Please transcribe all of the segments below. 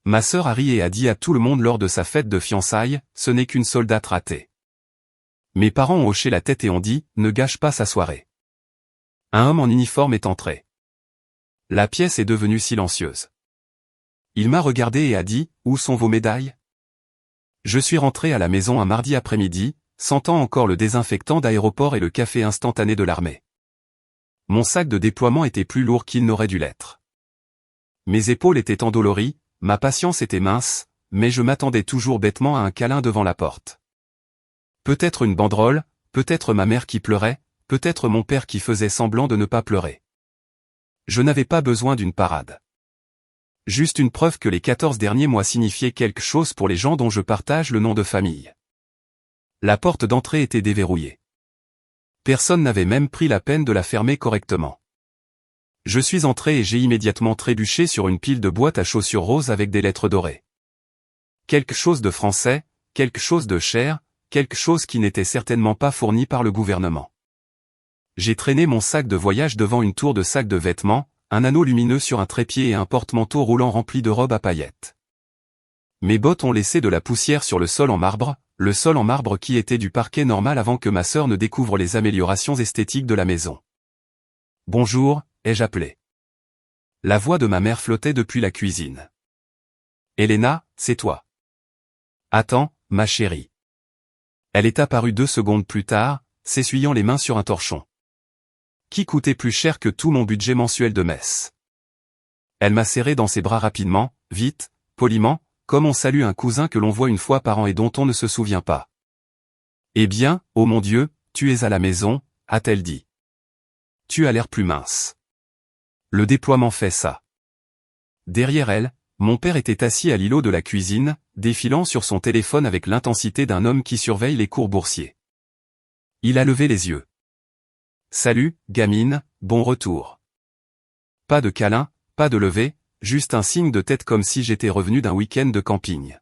Ma sœur a ri et a dit à tout le monde lors de sa fête de fiançailles, ce n'est qu'une soldate ratée. Mes parents ont hoché la tête et ont dit, ne gâche pas sa soirée. Un homme en uniforme est entré. La pièce est devenue silencieuse. Il m'a regardé et a dit, où sont vos médailles? Je suis rentré à la maison un mardi après-midi, sentant encore le désinfectant d'aéroport et le café instantané de l'armée. Mon sac de déploiement était plus lourd qu'il n'aurait dû l'être. Mes épaules étaient endolories, ma patience était mince, mais je m'attendais toujours bêtement à un câlin devant la porte. Peut-être une banderole, peut-être ma mère qui pleurait, peut-être mon père qui faisait semblant de ne pas pleurer. Je n'avais pas besoin d'une parade. Juste une preuve que les 14 derniers mois signifiaient quelque chose pour les gens dont je partage le nom de famille. La porte d'entrée était déverrouillée. Personne n'avait même pris la peine de la fermer correctement. Je suis entré et j'ai immédiatement trébuché sur une pile de boîtes à chaussures roses avec des lettres dorées. Quelque chose de français, quelque chose de cher, quelque chose qui n'était certainement pas fourni par le gouvernement. J'ai traîné mon sac de voyage devant une tour de sacs de vêtements, un anneau lumineux sur un trépied et un porte-manteau roulant rempli de robes à paillettes. Mes bottes ont laissé de la poussière sur le sol en marbre qui était du parquet normal avant que ma sœur ne découvre les améliorations esthétiques de la maison. Bonjour, ai-je appelé. La voix de ma mère flottait depuis la cuisine. Elena, c'est toi. Attends, ma chérie. Elle est apparue 2 secondes plus tard, s'essuyant les mains sur un torchon. Qui coûtait plus cher que tout mon budget mensuel de messe. Elle m'a serré dans ses bras rapidement, vite, poliment, comme on salue un cousin que l'on voit une fois par an et dont on ne se souvient pas. Eh bien, oh mon Dieu, tu es à la maison, a-t-elle dit. Tu as l'air plus mince. Le déploiement fait ça. Derrière elle, mon père était assis à l'îlot de la cuisine, défilant sur son téléphone avec l'intensité d'un homme qui surveille les cours boursiers. Il a levé les yeux. Salut, gamine, bon retour. Pas de câlin, pas de lever, juste un signe de tête comme si j'étais revenu d'un week-end de camping.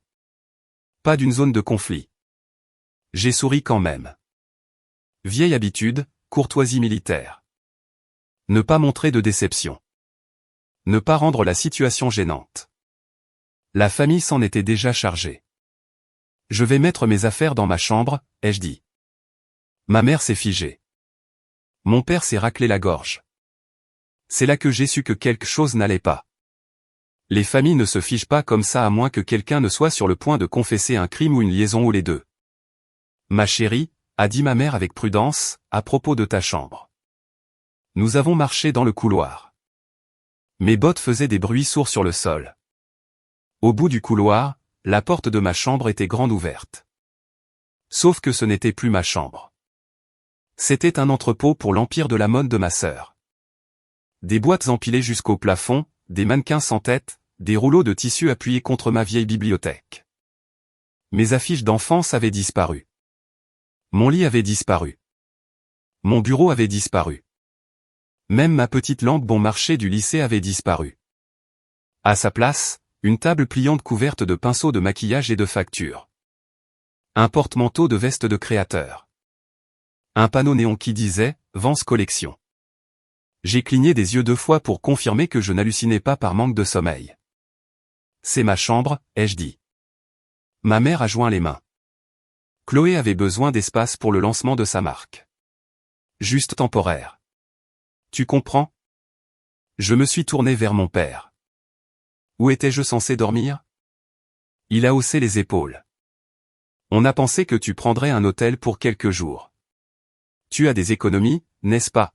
Pas d'une zone de conflit. J'ai souri quand même. Vieille habitude, courtoisie militaire. Ne pas montrer de déception. Ne pas rendre la situation gênante. La famille s'en était déjà chargée. Je vais mettre mes affaires dans ma chambre, ai-je dit. Ma mère s'est figée. Mon père s'est raclé la gorge. C'est là que j'ai su que quelque chose n'allait pas. Les familles ne se figent pas comme ça à moins que quelqu'un ne soit sur le point de confesser un crime ou une liaison ou les deux. Ma chérie, a dit ma mère avec prudence, à propos de ta chambre. Nous avons marché dans le couloir. Mes bottes faisaient des bruits sourds sur le sol. Au bout du couloir, la porte de ma chambre était grande ouverte. Sauf que ce n'était plus ma chambre. C'était un entrepôt pour l'empire de la mode de ma sœur. Des boîtes empilées jusqu'au plafond, des mannequins sans tête, des rouleaux de tissu appuyés contre ma vieille bibliothèque. Mes affiches d'enfance avaient disparu. Mon lit avait disparu. Mon bureau avait disparu. Même ma petite lampe bon marché du lycée avait disparu. À sa place, une table pliante couverte de pinceaux de maquillage et de factures. Un porte-manteau de veste de créateur. Un panneau néon qui disait « Vance collection ». J'ai cligné des yeux 2 fois pour confirmer que je n'hallucinais pas par manque de sommeil. C'est ma chambre, ai-je dit. Ma mère a joint les mains. Chloé avait besoin d'espace pour le lancement de sa marque. Juste temporaire. Tu comprends? Je me suis tourné vers mon père. Où étais-je censé dormir? Il a haussé les épaules. On a pensé que tu prendrais un hôtel pour quelques jours. Tu as des économies, n'est-ce pas?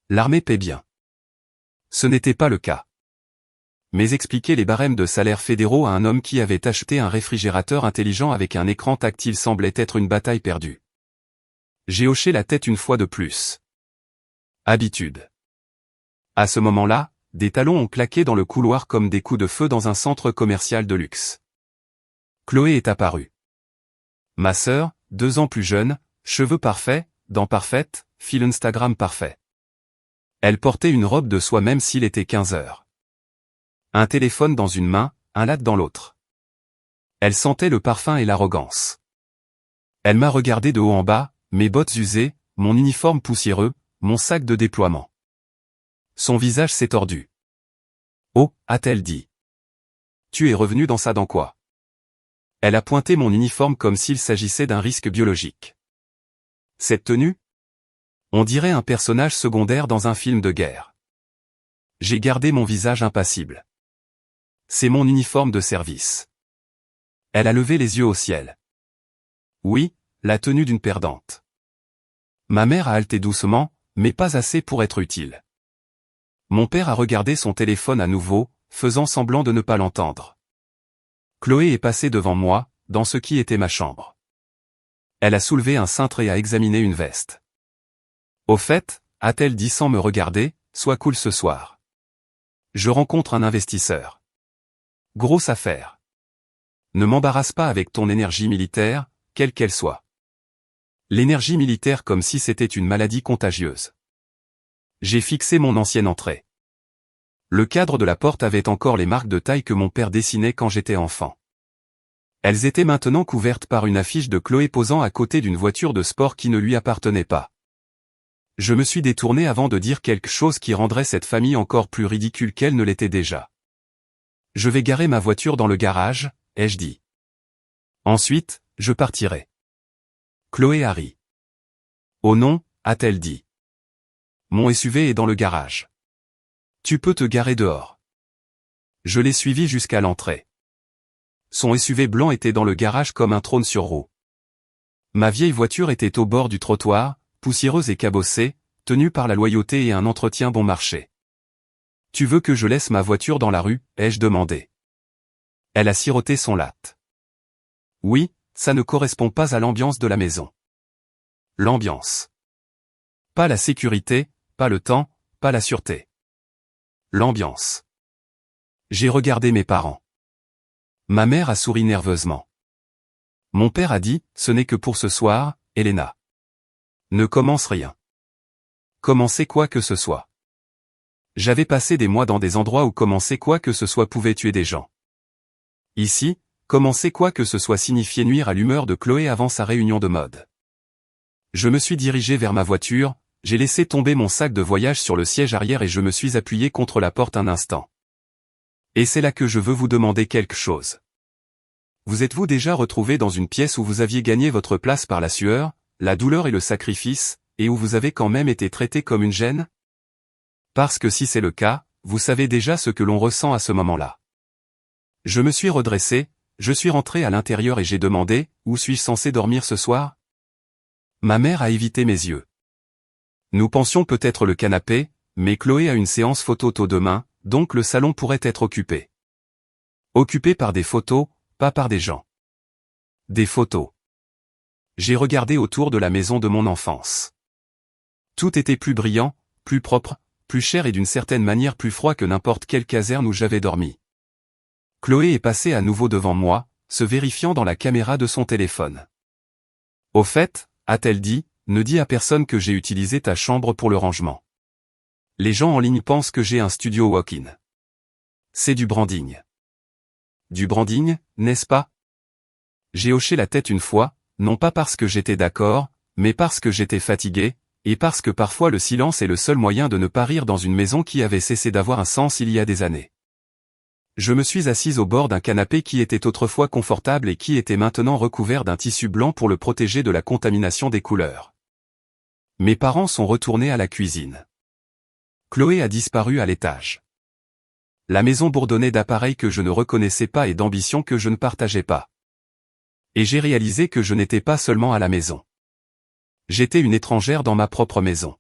L'armée paie bien. Ce n'était pas le cas. Mais expliquer les barèmes de salaire fédéraux à un homme qui avait acheté un réfrigérateur intelligent avec un écran tactile semblait être une bataille perdue. J'ai hoché la tête une fois de plus. Habitude. À ce moment-là, des talons ont claqué dans le couloir comme des coups de feu dans un centre commercial de luxe. Chloé est apparue. Ma sœur, 2 ans plus jeune, cheveux parfaits, dents parfaites, fil Instagram parfait. Elle portait une robe de soie même s'il était 15 heures. Un téléphone dans une main, un latte dans l'autre. Elle sentait le parfum et l'arrogance. Elle m'a regardé de haut en bas, mes bottes usées, mon uniforme poussiéreux, mon sac de déploiement. Son visage s'est tordu. Oh, a-t-elle dit. Tu es revenu dans ça dans quoi? Elle a pointé mon uniforme comme s'il s'agissait d'un risque biologique. Cette tenue? On dirait un personnage secondaire dans un film de guerre. J'ai gardé mon visage impassible. C'est mon uniforme de service. Elle a levé les yeux au ciel. Oui, la tenue d'une perdante. Ma mère a haleté doucement, mais pas assez pour être utile. Mon père a regardé son téléphone à nouveau, faisant semblant de ne pas l'entendre. Chloé est passée devant moi, dans ce qui était ma chambre. Elle a soulevé un cintre et a examiné une veste. Au fait, a-t-elle dit sans me regarder, sois cool ce soir. Je rencontre un investisseur. Grosse affaire. Ne m'embarrasse pas avec ton énergie militaire, quelle qu'elle soit. L'énergie militaire comme si c'était une maladie contagieuse. J'ai fixé mon ancienne entrée. Le cadre de la porte avait encore les marques de taille que mon père dessinait quand j'étais enfant. Elles étaient maintenant couvertes par une affiche de Chloé posant à côté d'une voiture de sport qui ne lui appartenait pas. Je me suis détourné avant de dire quelque chose qui rendrait cette famille encore plus ridicule qu'elle ne l'était déjà. Je vais garer ma voiture dans le garage, ai-je dit. Ensuite, je partirai. Chloé a ri. Oh non, a-t-elle dit. Mon SUV est dans le garage. Tu peux te garer dehors. Je l'ai suivi jusqu'à l'entrée. Son SUV blanc était dans le garage comme un trône sur roues. Ma vieille voiture était au bord du trottoir, poussiéreuse et cabossée, tenue par la loyauté et un entretien bon marché. Tu veux que je laisse ma voiture dans la rue, ai-je demandé. Elle a siroté son latte. Oui, ça ne correspond pas à l'ambiance de la maison. L'ambiance. Pas la sécurité, pas le temps, pas la sûreté. L'ambiance. J'ai regardé mes parents. Ma mère a souri nerveusement. Mon père a dit, ce n'est que pour ce soir, Elena. Ne commence rien. Commencer quoi que ce soit. J'avais passé des mois dans des endroits où commencer quoi que ce soit pouvait tuer des gens. Ici, commencer quoi que ce soit signifiait nuire à l'humeur de Chloé avant sa réunion de mode. Je me suis dirigé vers ma voiture, j'ai laissé tomber mon sac de voyage sur le siège arrière et je me suis appuyé contre la porte un instant. Et c'est là que je veux vous demander quelque chose. Vous êtes-vous déjà retrouvé dans une pièce où vous aviez gagné votre place par la sueur, la douleur et le sacrifice, et où vous avez quand même été traité comme une gêne? Parce que si c'est le cas, vous savez déjà ce que l'on ressent à ce moment-là. Je me suis redressé, je suis rentré à l'intérieur et j'ai demandé, où suis-je censé dormir ce soir? Ma mère a évité mes yeux. Nous pensions peut-être le canapé, mais Chloé a une séance photo tôt demain, donc le salon pourrait être occupé. Occupé par des photos, pas par des gens. Des photos. J'ai regardé autour de la maison de mon enfance. Tout était plus brillant, plus propre, plus cher et d'une certaine manière plus froid que n'importe quelle caserne où j'avais dormi. Chloé est passée à nouveau devant moi, se vérifiant dans la caméra de son téléphone. Au fait, a-t-elle dit, ne dis à personne que j'ai utilisé ta chambre pour le rangement. Les gens en ligne pensent que j'ai un studio walk-in. C'est du branding. Du branding, n'est-ce pas? J'ai hoché la tête une fois, non pas parce que j'étais d'accord, mais parce que j'étais fatigué, et parce que parfois le silence est le seul moyen de ne pas rire dans une maison qui avait cessé d'avoir un sens il y a des années. Je me suis assise au bord d'un canapé qui était autrefois confortable et qui était maintenant recouvert d'un tissu blanc pour le protéger de la contamination des couleurs. Mes parents sont retournés à la cuisine. Chloé a disparu à l'étage. La maison bourdonnait d'appareils que je ne reconnaissais pas et d'ambitions que je ne partageais pas. Et j'ai réalisé que je n'étais pas seulement à la maison. J'étais une étrangère dans ma propre maison.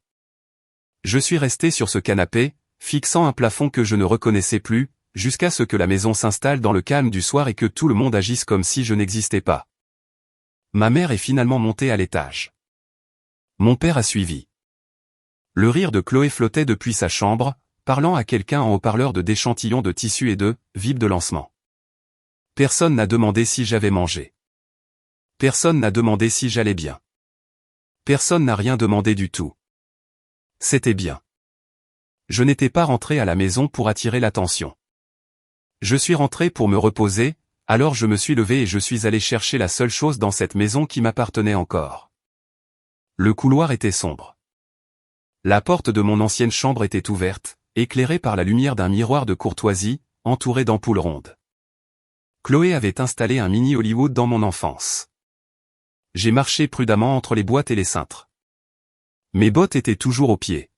Je suis resté sur ce canapé, fixant un plafond que je ne reconnaissais plus, jusqu'à ce que la maison s'installe dans le calme du soir et que tout le monde agisse comme si je n'existais pas. Ma mère est finalement montée à l'étage. Mon père a suivi. Le rire de Chloé flottait depuis sa chambre, parlant à quelqu'un en haut-parleur d'échantillons de tissu et de vibes de lancement. Personne n'a demandé si j'avais mangé. Personne n'a demandé si j'allais bien. Personne n'a rien demandé du tout. C'était bien. Je n'étais pas rentré à la maison pour attirer l'attention. Je suis rentré pour me reposer, alors je me suis levé et je suis allé chercher la seule chose dans cette maison qui m'appartenait encore. Le couloir était sombre. La porte de mon ancienne chambre était ouverte, éclairée par la lumière d'un miroir de courtoisie, entouré d'ampoules rondes. Chloé avait installé un mini Hollywood dans mon enfance. J'ai marché prudemment entre les boîtes et les cintres. Mes bottes étaient toujours aux pieds.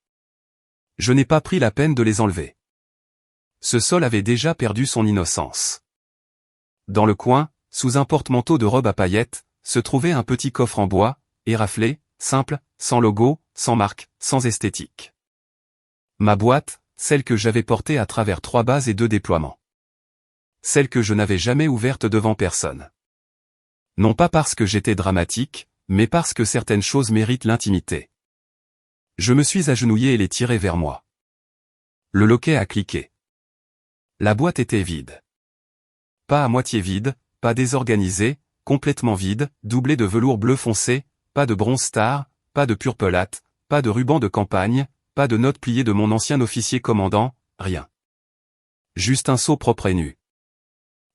Je n'ai pas pris la peine de les enlever. Ce sol avait déjà perdu son innocence. Dans le coin, sous un porte-manteau de robe à paillettes, se trouvait un petit coffre en bois, éraflé, simple, sans logo, sans marque, sans esthétique. Ma boîte, celle que j'avais portée à travers 3 bases et 2 déploiements. Celle que je n'avais jamais ouverte devant personne. Non pas parce que j'étais dramatique, mais parce que certaines choses méritent l'intimité. Je me suis agenouillé et l'ai tiré vers moi. Le loquet a cliqué. La boîte était vide. Pas à moitié vide, pas désorganisée, complètement vide, doublée de velours bleu foncé, pas de bronze star, pas de purpelate, pas de ruban de campagne, pas de notes pliées de mon ancien officier commandant, rien. Juste un seau propre et nu.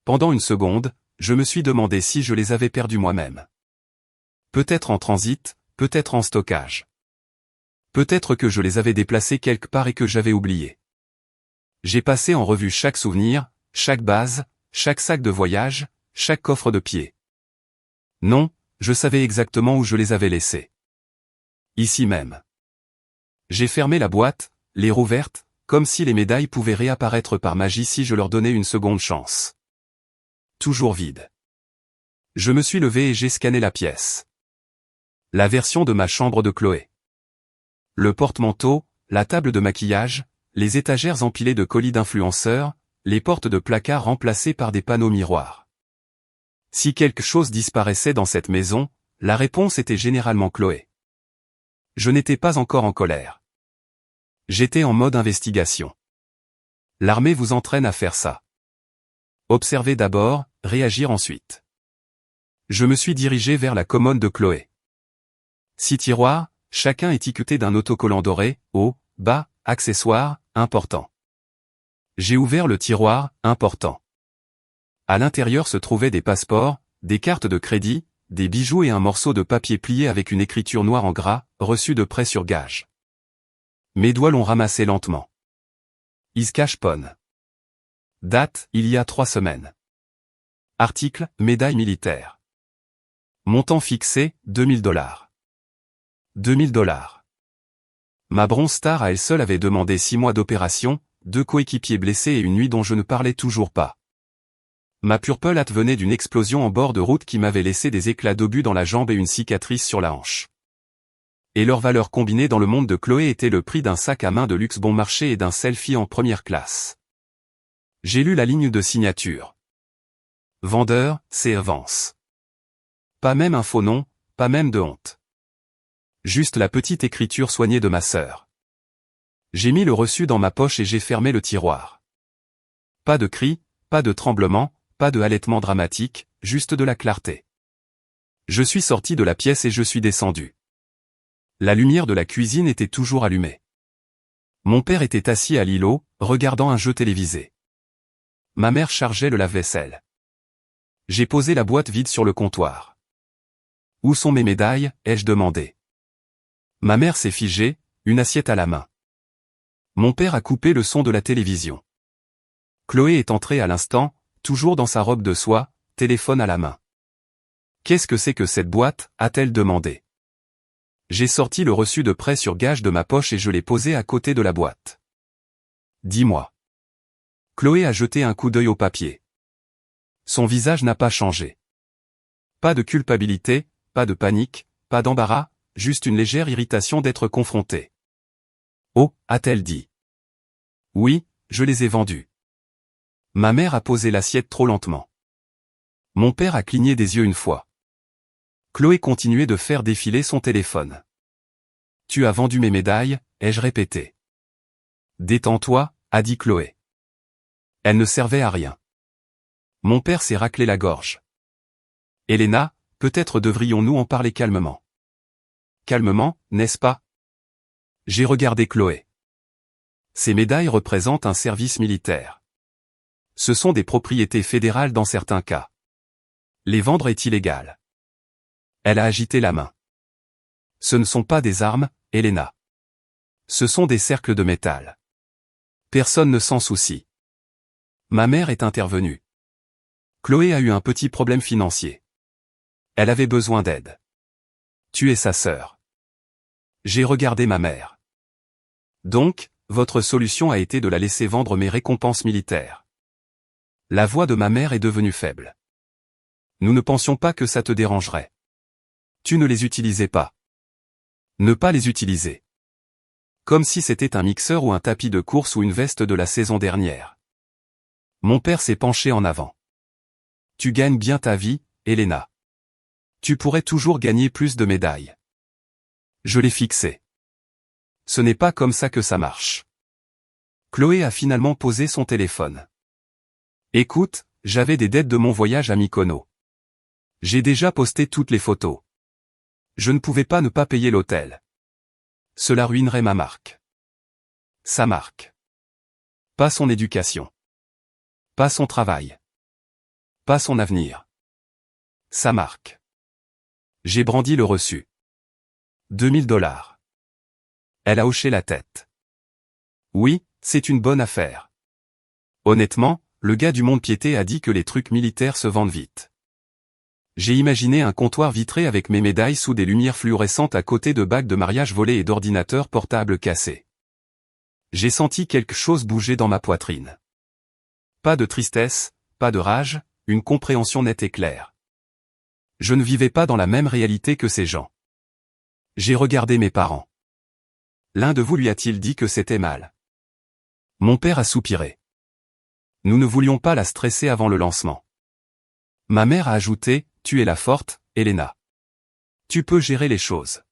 Pendant une seconde, je me suis demandé si je les avais perdus moi-même. Peut-être en transit, peut-être en stockage. Peut-être que je les avais déplacés quelque part et que j'avais oublié. J'ai passé en revue chaque souvenir, chaque base, chaque sac de voyage, chaque coffre de pied. Non, je savais exactement où je les avais laissés. Ici même. J'ai fermé la boîte, les rouvertes, comme si les médailles pouvaient réapparaître par magie si je leur donnais une seconde chance. Toujours vide. Je me suis levé et j'ai scanné la pièce. La version de ma chambre de Chloé. Le porte-manteau, la table de maquillage, les étagères empilées de colis d'influenceurs, les portes de placard remplacées par des panneaux miroirs. Si quelque chose disparaissait dans cette maison, la réponse était généralement Chloé. Je n'étais pas encore en colère. J'étais en mode investigation. L'armée vous entraîne à faire ça. Observer d'abord, réagir ensuite. Je me suis dirigé vers la commode de Chloé. 6 tiroirs, chacun étiqueté d'un autocollant doré, haut, bas, accessoires, important. J'ai ouvert le tiroir, important. À l'intérieur se trouvaient des passeports, des cartes de crédit, des bijoux et un morceau de papier plié avec une écriture noire en gras, reçu de prêt sur gage. Mes doigts l'ont ramassé lentement. Iskashpon. Date, il y a 3 semaines. Article, médaille militaire. Montant fixé, $2000. $2000. Ma bronze star à elle seule avait demandé 6 mois d'opération, 2 coéquipiers blessés et une nuit dont je ne parlais toujours pas. Ma purpelate venait d'une explosion en bord de route qui m'avait laissé des éclats d'obus dans la jambe et une cicatrice sur la hanche. Et leur valeur combinée dans le monde de Chloé était le prix d'un sac à main de luxe bon marché et d'un selfie en première classe. J'ai lu la ligne de signature. Vendeur, c'est Vance. Pas même un faux nom, pas même de honte. Juste la petite écriture soignée de ma sœur. J'ai mis le reçu dans ma poche et j'ai fermé le tiroir. Pas de cris, pas de tremblements, pas de halètement dramatique, juste de la clarté. Je suis sorti de la pièce et je suis descendu. La lumière de la cuisine était toujours allumée. Mon père était assis à l'îlot, regardant un jeu télévisé. Ma mère chargeait le lave-vaisselle. J'ai posé la boîte vide sur le comptoir. Où sont mes médailles, ai-je demandé. Ma mère s'est figée, une assiette à la main. Mon père a coupé le son de la télévision. Chloé est entrée à l'instant, toujours dans sa robe de soie, téléphone à la main. Qu'est-ce que c'est que cette boîte, a-t-elle demandé. J'ai sorti le reçu de prêt sur gage de ma poche et je l'ai posé à côté de la boîte. Dis-moi. Chloé a jeté un coup d'œil au papier. Son visage n'a pas changé. Pas de culpabilité, pas de panique, pas d'embarras, juste une légère irritation d'être confrontée. Oh, a-t-elle dit. Oui, je les ai vendus. Ma mère a posé l'assiette trop lentement. Mon père a cligné des yeux une fois. Chloé continuait de faire défiler son téléphone. Tu as vendu mes médailles, ai-je répété. Détends-toi, a dit Chloé. Elle ne servait à rien. Mon père s'est raclé la gorge. Elena, peut-être devrions-nous en parler calmement. Calmement, n'est-ce pas? J'ai regardé Chloé. Ces médailles représentent un service militaire. Ce sont des propriétés fédérales dans certains cas. Les vendre est illégal. Elle a agité la main. Ce ne sont pas des armes, Elena. Ce sont des cercles de métal. Personne ne s'en soucie. Ma mère est intervenue. Chloé a eu un petit problème financier. Elle avait besoin d'aide. Tu es sa sœur. J'ai regardé ma mère. Donc, votre solution a été de la laisser vendre mes récompenses militaires. La voix de ma mère est devenue faible. Nous ne pensions pas que ça te dérangerait. Tu ne les utilisais pas. Ne pas les utiliser. Comme si c'était un mixeur ou un tapis de course ou une veste de la saison dernière. Mon père s'est penché en avant. Tu gagnes bien ta vie, Elena. Tu pourrais toujours gagner plus de médailles. Je l'ai fixé. Ce n'est pas comme ça que ça marche. Chloé a finalement posé son téléphone. Écoute, j'avais des dettes de mon voyage à Mykonos. J'ai déjà posté toutes les photos. Je ne pouvais pas ne pas payer l'hôtel. Cela ruinerait ma marque. Sa marque. Pas son éducation. Pas son travail. Pas son avenir. Sa marque. J'ai brandi le reçu. 2000 $. Elle a hoché la tête. Oui, c'est une bonne affaire. Honnêtement, le gars du Mont-de-Piété a dit que les trucs militaires se vendent vite. J'ai imaginé un comptoir vitré avec mes médailles sous des lumières fluorescentes à côté de bagues de mariage volées et d'ordinateurs portables cassés. J'ai senti quelque chose bouger dans ma poitrine. Pas de tristesse, pas de rage, une compréhension nette et claire. Je ne vivais pas dans la même réalité que ces gens. J'ai regardé mes parents. L'un de vous lui a-t-il dit que c'était mal? Mon père a soupiré. Nous ne voulions pas la stresser avant le lancement. Ma mère a ajouté, tu es la forte, Elena. Tu peux gérer les choses.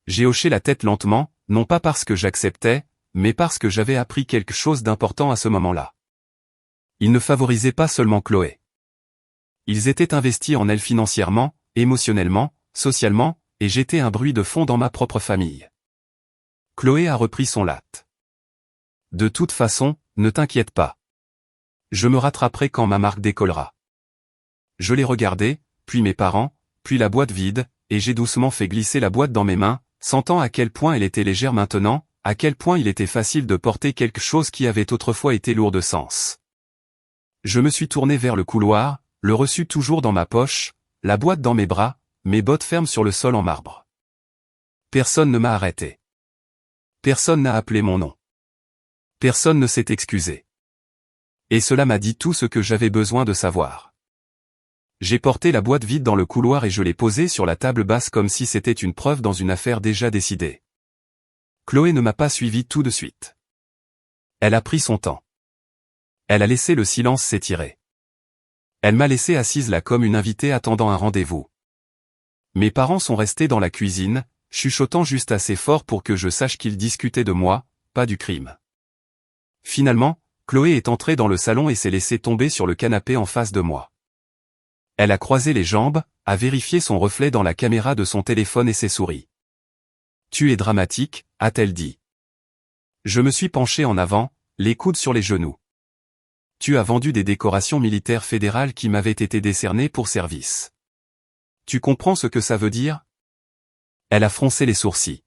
J'ai hoché la tête lentement, non pas parce que j'acceptais, mais parce que j'avais appris quelque chose d'important à ce moment-là. Ils ne favorisaient pas seulement Chloé. Ils étaient investis en elle financièrement, émotionnellement, socialement, et j'étais un bruit de fond dans ma propre famille. Chloé a repris son latte. De toute façon, ne t'inquiète pas. Je me rattraperai quand ma marque décollera. Je l'ai regardé, puis mes parents, puis la boîte vide, et j'ai doucement fait glisser la boîte dans mes mains, sentant à quel point elle était légère maintenant, à quel point il était facile de porter quelque chose qui avait autrefois été lourd de sens. Je me suis tourné vers le couloir, le reçu toujours dans ma poche, la boîte dans mes bras, mes bottes fermes sur le sol en marbre. Personne ne m'a arrêté. Personne n'a appelé mon nom. Personne ne s'est excusé. Et cela m'a dit tout ce que j'avais besoin de savoir. J'ai porté la boîte vide dans le couloir et je l'ai posée sur la table basse comme si c'était une preuve dans une affaire déjà décidée. Chloé ne m'a pas suivi tout de suite. Elle a pris son temps. Elle a laissé le silence s'étirer. Elle m'a laissé assise là comme une invitée attendant un rendez-vous. Mes parents sont restés dans la cuisine, chuchotant juste assez fort pour que je sache qu'ils discutaient de moi, pas du crime. Finalement, Chloé est entrée dans le salon et s'est laissée tomber sur le canapé en face de moi. Elle a croisé les jambes, a vérifié son reflet dans la caméra de son téléphone et s'est souri. « Tu es dramatique », a-t-elle dit. Je me suis penché en avant, les coudes sur les genoux. « Tu as vendu des décorations militaires fédérales qui m'avaient été décernées pour service. Tu comprends ce que ça veut dire ?» Elle a froncé les sourcils.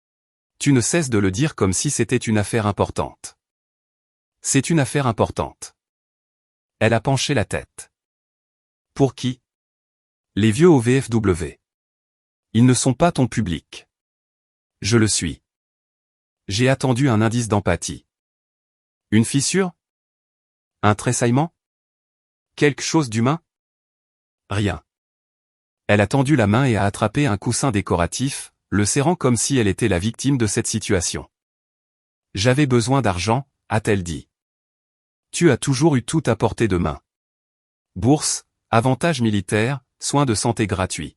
« Tu ne cesses de le dire comme si c'était une affaire importante. » C'est une affaire importante. Elle a penché la tête. Pour qui? Les vieux au VFW. Ils ne sont pas ton public. Je le suis. J'ai attendu un indice d'empathie. Une fissure? Un tressaillement? Quelque chose d'humain? Rien. Elle a tendu la main et a attrapé un coussin décoratif, le serrant comme si elle était la victime de cette situation. J'avais besoin d'argent, a-t-elle dit. Tu as toujours eu tout à portée de main. Bourse, avantages militaires, soins de santé gratuits.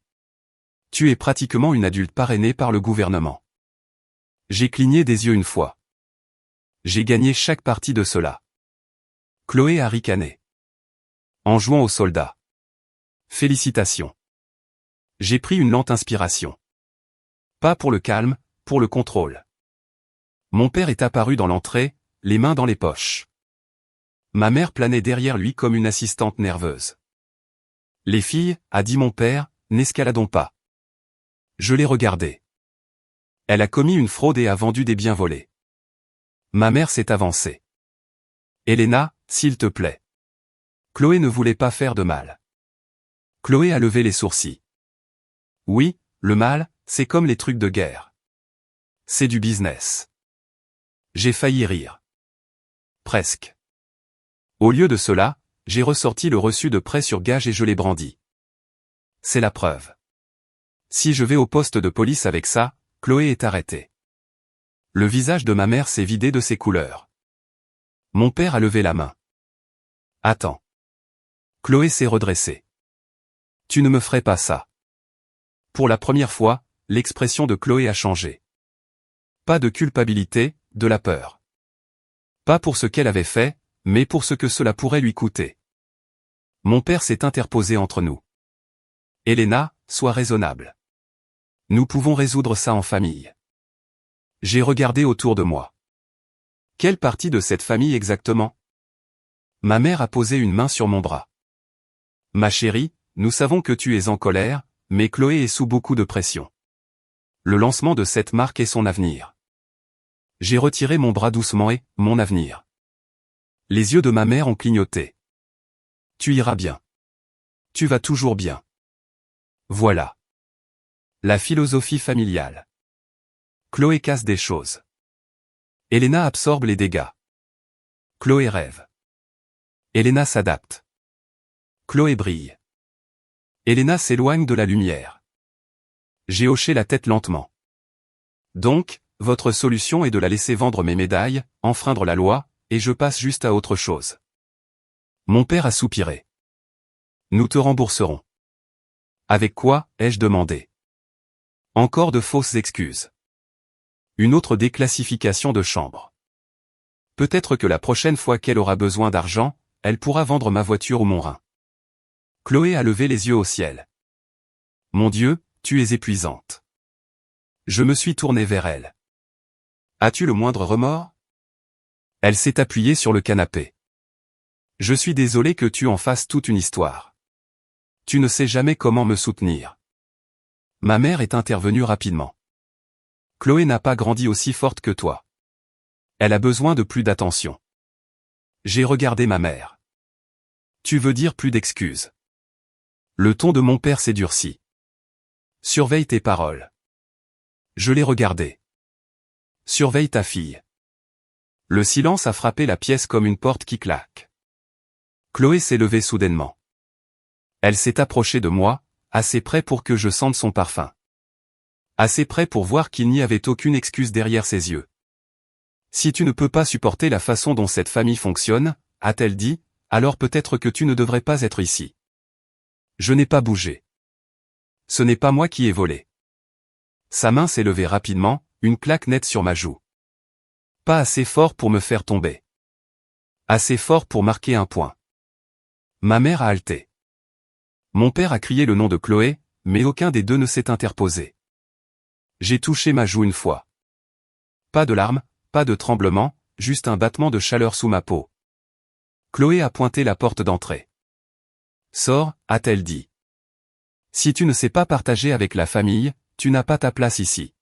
Tu es pratiquement une adulte parrainée par le gouvernement. J'ai cligné des yeux une fois. J'ai gagné chaque partie de cela. Chloé a ricané. En jouant aux soldats. Félicitations. J'ai pris une lente inspiration. Pas pour le calme, pour le contrôle. Mon père est apparu dans l'entrée, les mains dans les poches. Ma mère planait derrière lui comme une assistante nerveuse. « Les filles, a dit mon père, n'escaladons pas. » Je l'ai regardée. Elle a commis une fraude et a vendu des biens volés. Ma mère s'est avancée. « Elena, s'il te plaît. Chloé ne voulait pas faire de mal. Chloé a levé les sourcils. Oui, le mal, c'est comme les trucs de guerre. C'est du business. J'ai failli rire. Presque. Au lieu de cela, j'ai ressorti le reçu de prêt sur gage et je l'ai brandi. C'est la preuve. Si je vais au poste de police avec ça, Chloé est arrêtée. Le visage de ma mère s'est vidé de ses couleurs. Mon père a levé la main. Attends. Chloé s'est redressée. Tu ne me ferais pas ça. Pour la première fois, l'expression de Chloé a changé. Pas de culpabilité, de la peur. Pas pour ce qu'elle avait fait, mais pour ce que cela pourrait lui coûter. Mon père s'est interposé entre nous. Elena, sois raisonnable. Nous pouvons résoudre ça en famille. J'ai regardé autour de moi. Quelle partie de cette famille exactement? Ma mère a posé une main sur mon bras. Ma chérie, nous savons que tu es en colère, mais Chloé est sous beaucoup de pression. Le lancement de cette marque est son avenir. J'ai retiré mon bras doucement et, mon avenir. Les yeux de ma mère ont clignoté. Tu iras bien. Tu vas toujours bien. Voilà. La philosophie familiale. Chloé casse des choses. Elena absorbe les dégâts. Chloé rêve. Elena s'adapte. Chloé brille. Elena s'éloigne de la lumière. J'ai hoché la tête lentement. Donc, votre solution est de la laisser vendre mes médailles, enfreindre la loi, et je passe juste à autre chose. Mon père a soupiré. Nous te rembourserons. Avec quoi, ai-je demandé. Encore de fausses excuses. Une autre déclassification de chambre. Peut-être que la prochaine fois qu'elle aura besoin d'argent, elle pourra vendre ma voiture ou mon rein. Chloé a levé les yeux au ciel. Mon Dieu, tu es épuisante. Je me suis tourné vers elle. As-tu le moindre remords? Elle s'est appuyée sur le canapé. Je suis désolé que tu en fasses toute une histoire. Tu ne sais jamais comment me soutenir. Ma mère est intervenue rapidement. Chloé n'a pas grandi aussi forte que toi. Elle a besoin de plus d'attention. J'ai regardé ma mère. Tu veux dire plus d'excuses? Le ton de mon père s'est durci. Surveille tes paroles. Je l'ai regardé. Surveille ta fille. Le silence a frappé la pièce comme une porte qui claque. Chloé s'est levée soudainement. Elle s'est approchée de moi, assez près pour que je sente son parfum. Assez près pour voir qu'il n'y avait aucune excuse derrière ses yeux. Si tu ne peux pas supporter la façon dont cette famille fonctionne, a-t-elle dit, alors peut-être que tu ne devrais pas être ici. Je n'ai pas bougé. Ce n'est pas moi qui ai volé. Sa main s'est levée rapidement, une claque nette sur ma joue. Pas assez fort pour me faire tomber. Assez fort pour marquer un point. Ma mère a halté. Mon père a crié le nom de Chloé, mais aucun des deux ne s'est interposé. J'ai touché ma joue une fois. Pas de larmes, pas de tremblement, juste un battement de chaleur sous ma peau. Chloé a pointé la porte d'entrée. Sors, a-t-elle dit. Si tu ne sais pas partager avec la famille, tu n'as pas ta place ici.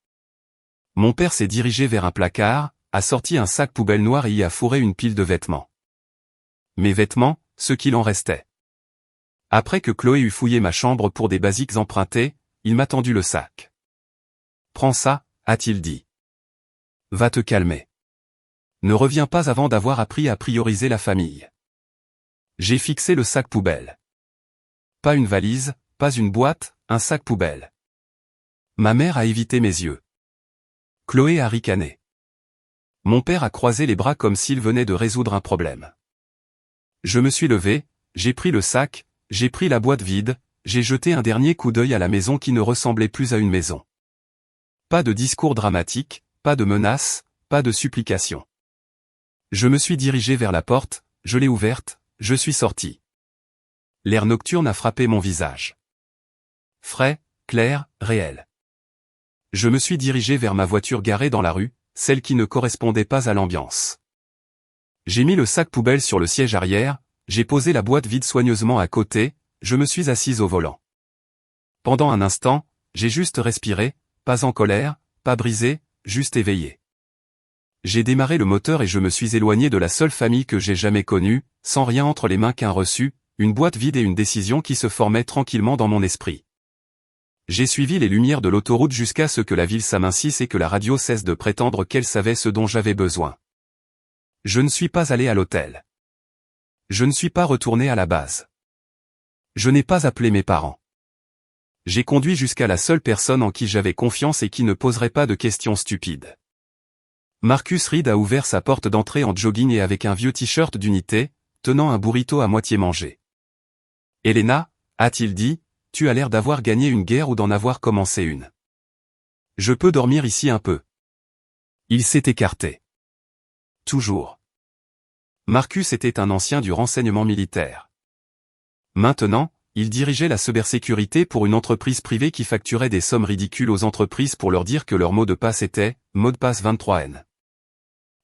Mon père s'est dirigé vers un placard, a sorti un sac poubelle noir et y a fourré une pile de vêtements. Mes vêtements, ce qu'il en restait. Après que Chloé eut fouillé ma chambre pour des basiques empruntés, il m'a tendu le sac. Prends ça, a-t-il dit. Va te calmer. Ne reviens pas avant d'avoir appris à prioriser la famille. J'ai fixé le sac poubelle. Pas une valise, pas une boîte, un sac poubelle. Ma mère a évité mes yeux. Chloé a ricané. Mon père a croisé les bras comme s'il venait de résoudre un problème. Je me suis levé, j'ai pris le sac, j'ai pris la boîte vide, j'ai jeté un dernier coup d'œil à la maison qui ne ressemblait plus à une maison. Pas de discours dramatique, pas de menaces, pas de supplications. Je me suis dirigé vers la porte, je l'ai ouverte, je suis sorti. L'air nocturne a frappé mon visage. Frais, clair, réel. Je me suis dirigé vers ma voiture garée dans la rue, celle qui ne correspondait pas à l'ambiance. J'ai mis le sac poubelle sur le siège arrière, j'ai posé la boîte vide soigneusement à côté, je me suis assise au volant. Pendant un instant, j'ai juste respiré, pas en colère, pas brisé, juste éveillé. J'ai démarré le moteur et je me suis éloigné de la seule famille que j'ai jamais connue, sans rien entre les mains qu'un reçu, une boîte vide et une décision qui se formaient tranquillement dans mon esprit. J'ai suivi les lumières de l'autoroute jusqu'à ce que la ville s'amincisse et que la radio cesse de prétendre qu'elle savait ce dont j'avais besoin. Je ne suis pas allé à l'hôtel. Je ne suis pas retourné à la base. Je n'ai pas appelé mes parents. J'ai conduit jusqu'à la seule personne en qui j'avais confiance et qui ne poserait pas de questions stupides. Marcus Reed a ouvert sa porte d'entrée en jogging et avec un vieux t-shirt d'unité, tenant un burrito à moitié mangé. « Elena » a-t-il dit, « tu as l'air d'avoir gagné une guerre ou d'en avoir commencé une. Je peux dormir ici un peu. » Il s'est écarté. Toujours. Marcus était un ancien du renseignement militaire. Maintenant, il dirigeait la cybersécurité pour une entreprise privée qui facturait des sommes ridicules aux entreprises pour leur dire que leur mot de passe était « mot de passe 23N ».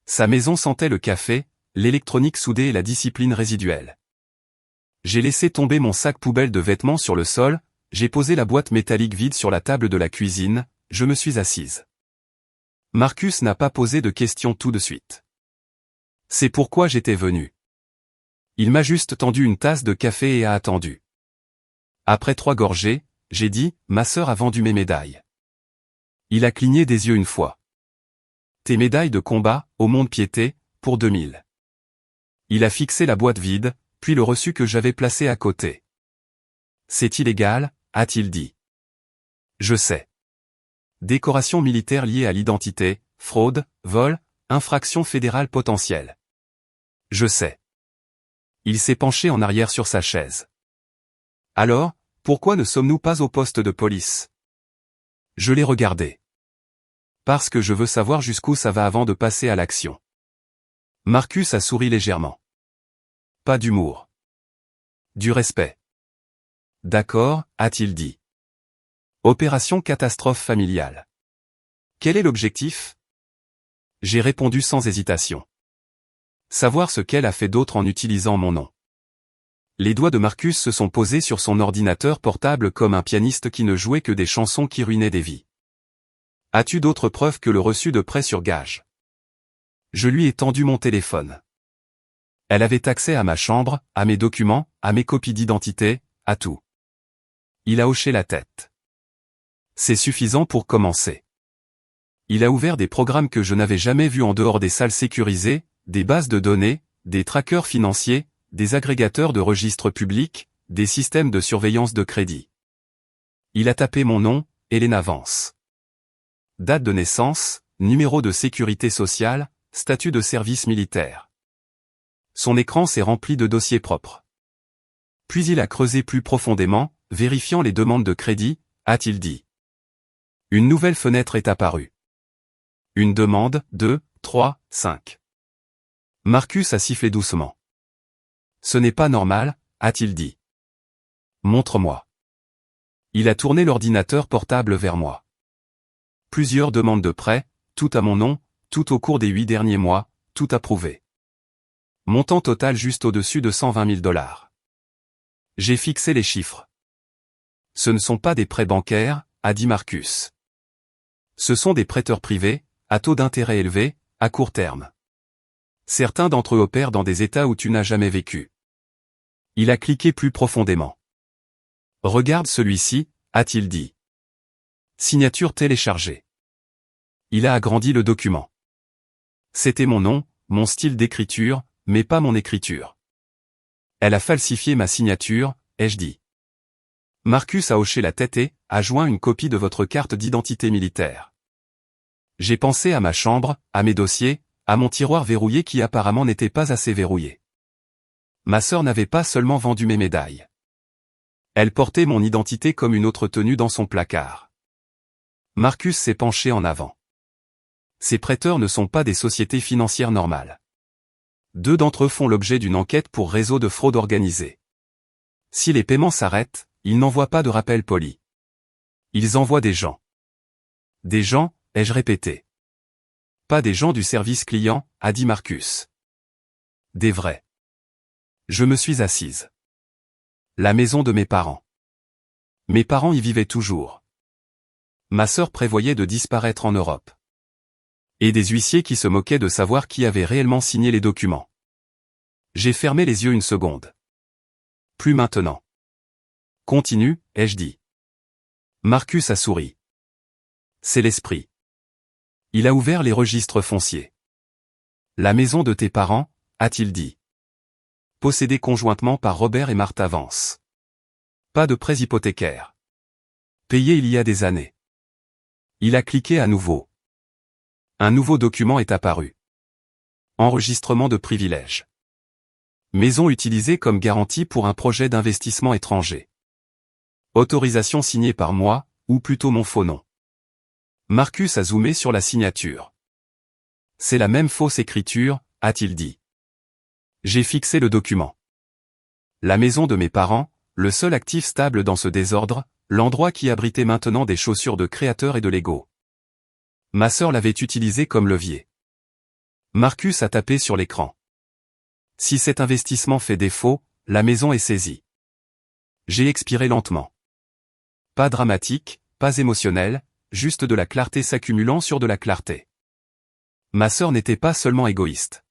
Sa maison sentait le café, l'électronique soudée et la discipline résiduelle. J'ai laissé tomber mon sac poubelle de vêtements sur le sol, j'ai posé la boîte métallique vide sur la table de la cuisine, je me suis assise. Marcus n'a pas posé de questions tout de suite. C'est pourquoi j'étais venu. Il m'a juste tendu une tasse de café et a attendu. Après 3 gorgées, j'ai dit, ma sœur a vendu mes médailles. Il a cligné des yeux une fois. Tes médailles de combat, au mont-de-piété, pour 2000. Il a fixé la boîte vide, puis le reçu que j'avais placé à côté. C'est illégal, a-t-il dit. Je sais. Décoration militaire liée à l'identité, fraude, vol, infraction fédérale potentielle. Je sais. Il s'est penché en arrière sur sa chaise. Alors, pourquoi ne sommes-nous pas au poste de police? Je l'ai regardé. Parce que je veux savoir jusqu'où ça va avant de passer à l'action. Marcus a souri légèrement. Pas d'humour. Du respect. D'accord, a-t-il dit. Opération catastrophe familiale. Quel est l'objectif? J'ai répondu sans hésitation. Savoir ce qu'elle a fait d'autre en utilisant mon nom. Les doigts de Marcus se sont posés sur son ordinateur portable comme un pianiste qui ne jouait que des chansons qui ruinaient des vies. As-tu d'autres preuves que le reçu de prêt sur gage? Je lui ai tendu mon téléphone. Elle avait accès à ma chambre, à mes documents, à mes copies d'identité, à tout. Il a hoché la tête. C'est suffisant pour commencer. Il a ouvert des programmes que je n'avais jamais vus en dehors des salles sécurisées, des bases de données, des trackers financiers, des agrégateurs de registres publics, des systèmes de surveillance de crédit. Il a tapé mon nom, Elena Vance. Date de naissance, numéro de sécurité sociale, statut de service militaire. Son écran s'est rempli de dossiers propres. Puis il a creusé plus profondément, vérifiant les demandes de crédit, a-t-il dit. Une nouvelle fenêtre est apparue. Une demande, 2, 3, 5. Marcus a sifflé doucement. Ce n'est pas normal, a-t-il dit. Montre-moi. Il a tourné l'ordinateur portable vers moi. Plusieurs demandes de prêt, tout à mon nom, tout au cours des 8 derniers mois, tout approuvé. Montant total juste au-dessus de 120 000 $. J'ai fixé les chiffres. Ce ne sont pas des prêts bancaires, a dit Marcus. Ce sont des prêteurs privés, à taux d'intérêt élevé, à court terme. Certains d'entre eux opèrent dans des états où tu n'as jamais vécu. Il a cliqué plus profondément. Regarde celui-ci, a-t-il dit. Signature téléchargée. Il a agrandi le document. C'était mon nom, mon style d'écriture, mais pas mon écriture. Elle a falsifié ma signature, ai-je dit. Marcus a hoché la tête et a joint une copie de votre carte d'identité militaire. J'ai pensé à ma chambre, à mes dossiers, à mon tiroir verrouillé qui apparemment n'était pas assez verrouillé. Ma sœur n'avait pas seulement vendu mes médailles. Elle portait mon identité comme une autre tenue dans son placard. Marcus s'est penché en avant. Ces prêteurs ne sont pas des sociétés financières normales. 2 d'entre eux font l'objet d'une enquête pour réseau de fraude organisée. Si les paiements s'arrêtent, ils n'envoient pas de rappel poli. Ils envoient des gens. Des gens, ai-je répété. Pas des gens du service client, a dit Marcus. Des vrais. Je me suis assise. La maison de mes parents. Mes parents y vivaient toujours. Ma sœur prévoyait de disparaître en Europe. Et des huissiers qui se moquaient de savoir qui avait réellement signé les documents. J'ai fermé les yeux une seconde. Plus maintenant. Continue, ai-je dit. Marcus a souri. C'est l'esprit. Il a ouvert les registres fonciers. La maison de tes parents, a-t-il dit. Possédée conjointement par Robert et Martha Vance. Pas de prêts hypothécaires. Payé il y a des années. Il a cliqué à nouveau. Un nouveau document est apparu. Enregistrement de privilèges. Maison utilisée comme garantie pour un projet d'investissement étranger. Autorisation signée par moi, ou plutôt mon faux nom. Marcus a zoomé sur la signature. C'est la même fausse écriture, a-t-il dit. J'ai fixé le document. La maison de mes parents, le seul actif stable dans ce désordre, l'endroit qui abritait maintenant des chaussures de créateur et de Lego. Ma sœur l'avait utilisé comme levier. Marcus a tapé sur l'écran. Si cet investissement fait défaut, la maison est saisie. J'ai expiré lentement. Pas dramatique, pas émotionnel, juste de la clarté s'accumulant sur de la clarté. Ma sœur n'était pas seulement égoïste.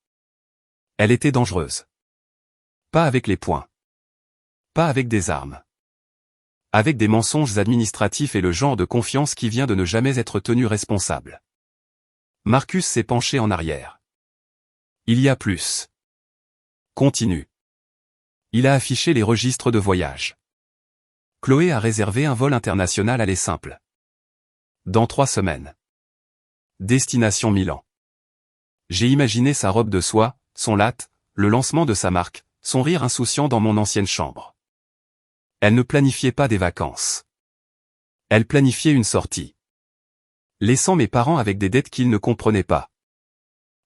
Elle était dangereuse. Pas avec les poings. Pas avec des armes. Avec des mensonges administratifs et le genre de confiance qui vient de ne jamais être tenu responsable. Marcus s'est penché en arrière. Il y a plus. Continue. Il a affiché les registres de voyage. Chloé a réservé un vol international aller simple. Dans 3 semaines. Destination Milan. J'ai imaginé sa robe de soie, son latte, le lancement de sa marque, son rire insouciant dans mon ancienne chambre. Elle ne planifiait pas des vacances. Elle planifiait une sortie. Laissant mes parents avec des dettes qu'ils ne comprenaient pas.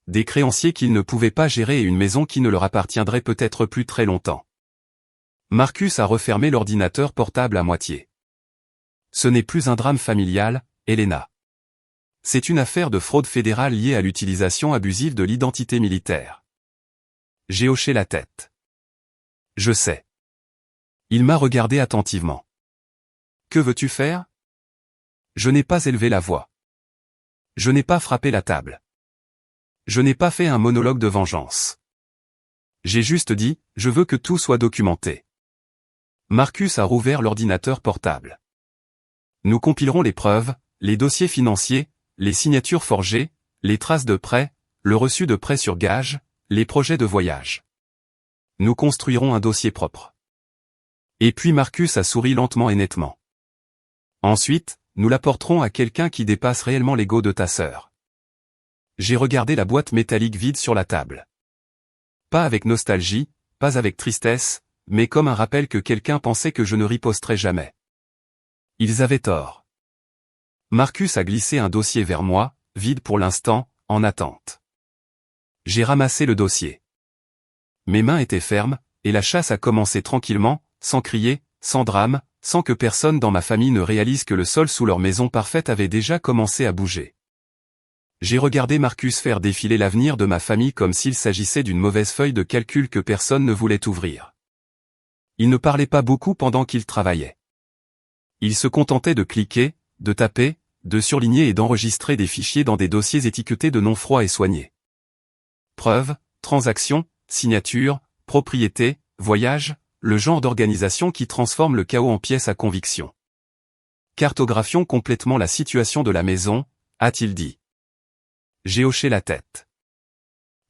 Des créanciers qu'ils ne pouvaient pas gérer et une maison qui ne leur appartiendrait peut-être plus très longtemps. Marcus a refermé l'ordinateur portable à moitié. Ce n'est plus un drame familial, Elena. C'est une affaire de fraude fédérale liée à l'utilisation abusive de l'identité militaire. J'ai hoché la tête. Je sais. Il m'a regardé attentivement. Que veux-tu faire? Je n'ai pas élevé la voix. Je n'ai pas frappé la table. Je n'ai pas fait un monologue de vengeance. J'ai juste dit, je veux que tout soit documenté. Marcus a rouvert l'ordinateur portable. Nous compilerons les preuves, les dossiers financiers, les signatures forgées, les traces de prêt, le reçu de prêt sur gage, les projets de voyage. Nous construirons un dossier propre. Et puis Marcus a souri lentement et nettement. Ensuite, nous l'apporterons à quelqu'un qui dépasse réellement l'ego de ta sœur. J'ai regardé la boîte métallique vide sur la table. Pas avec nostalgie, pas avec tristesse, mais comme un rappel que quelqu'un pensait que je ne riposterais jamais. Ils avaient tort. Marcus a glissé un dossier vers moi, vide pour l'instant, en attente. J'ai ramassé le dossier. Mes mains étaient fermes, et la chasse a commencé tranquillement, sans crier, sans drame, sans que personne dans ma famille ne réalise que le sol sous leur maison parfaite avait déjà commencé à bouger. J'ai regardé Marcus faire défiler l'avenir de ma famille comme s'il s'agissait d'une mauvaise feuille de calcul que personne ne voulait ouvrir. Il ne parlait pas beaucoup pendant qu'il travaillait. Il se contentait de cliquer, de taper, de surligner et d'enregistrer des fichiers dans des dossiers étiquetés de noms froids et soignés. Preuves, transactions, signatures, propriétés, voyages, le genre d'organisation qui transforme le chaos en pièces à conviction. Cartographions complètement la situation de la maison, a-t-il dit. J'ai hoché la tête.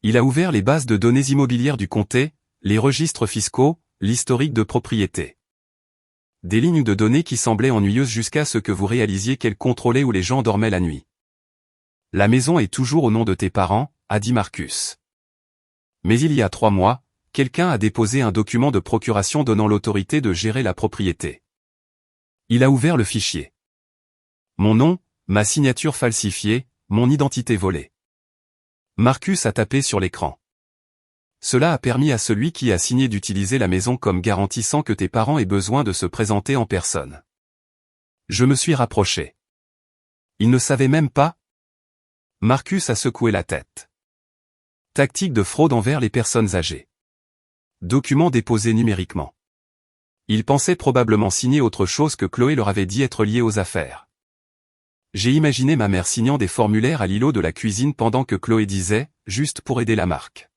Il a ouvert les bases de données immobilières du comté, les registres fiscaux, l'historique de propriété. Des lignes de données qui semblaient ennuyeuses jusqu'à ce que vous réalisiez qu'elles contrôlaient où les gens dormaient la nuit. La maison est toujours au nom de tes parents, a dit Marcus. Mais il y a 3 mois, quelqu'un a déposé un document de procuration donnant l'autorité de gérer la propriété. Il a ouvert le fichier. Mon nom, ma signature falsifiée, mon identité volée. Marcus a tapé sur l'écran. Cela a permis à celui qui a signé d'utiliser la maison comme garantie sans que tes parents aient besoin de se présenter en personne. Je me suis rapproché. Il ne savait même pas? Marcus a secoué la tête. Tactique de fraude envers les personnes âgées. Document déposé numériquement. Il pensait probablement signer autre chose que Chloé leur avait dit être lié aux affaires. J'ai imaginé ma mère signant des formulaires à l'îlot de la cuisine pendant que Chloé disait, juste pour aider la marque.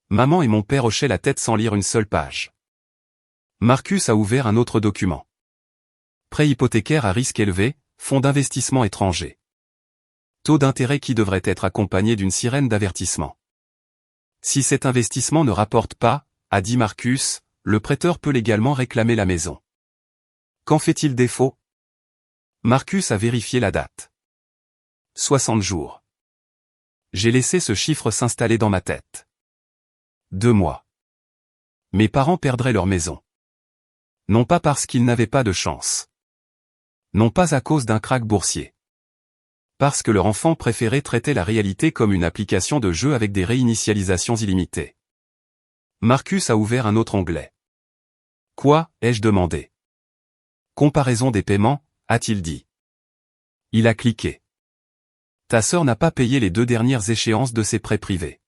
Maman et mon père hochaient la tête sans lire une seule page. Marcus a ouvert un autre document. Prêt hypothécaire à risque élevé, fonds d'investissement étranger. Taux d'intérêt qui devrait être accompagné d'une sirène d'avertissement. Si cet investissement ne rapporte pas, a dit Marcus, le prêteur peut légalement réclamer la maison. Quand fait-il défaut? Marcus a vérifié la date. 60 jours. J'ai laissé ce chiffre s'installer dans ma tête. 2 mois. Mes parents perdraient leur maison. Non pas parce qu'ils n'avaient pas de chance. Non pas à cause d'un krach boursier. Parce que leur enfant préféré traitait la réalité comme une application de jeu avec des réinitialisations illimitées. Marcus a ouvert un autre onglet. Quoi, ai-je demandé? Comparaison des paiements, a-t-il dit. Il a cliqué. Ta sœur n'a pas payé les 2 dernières échéances de ses prêts privés.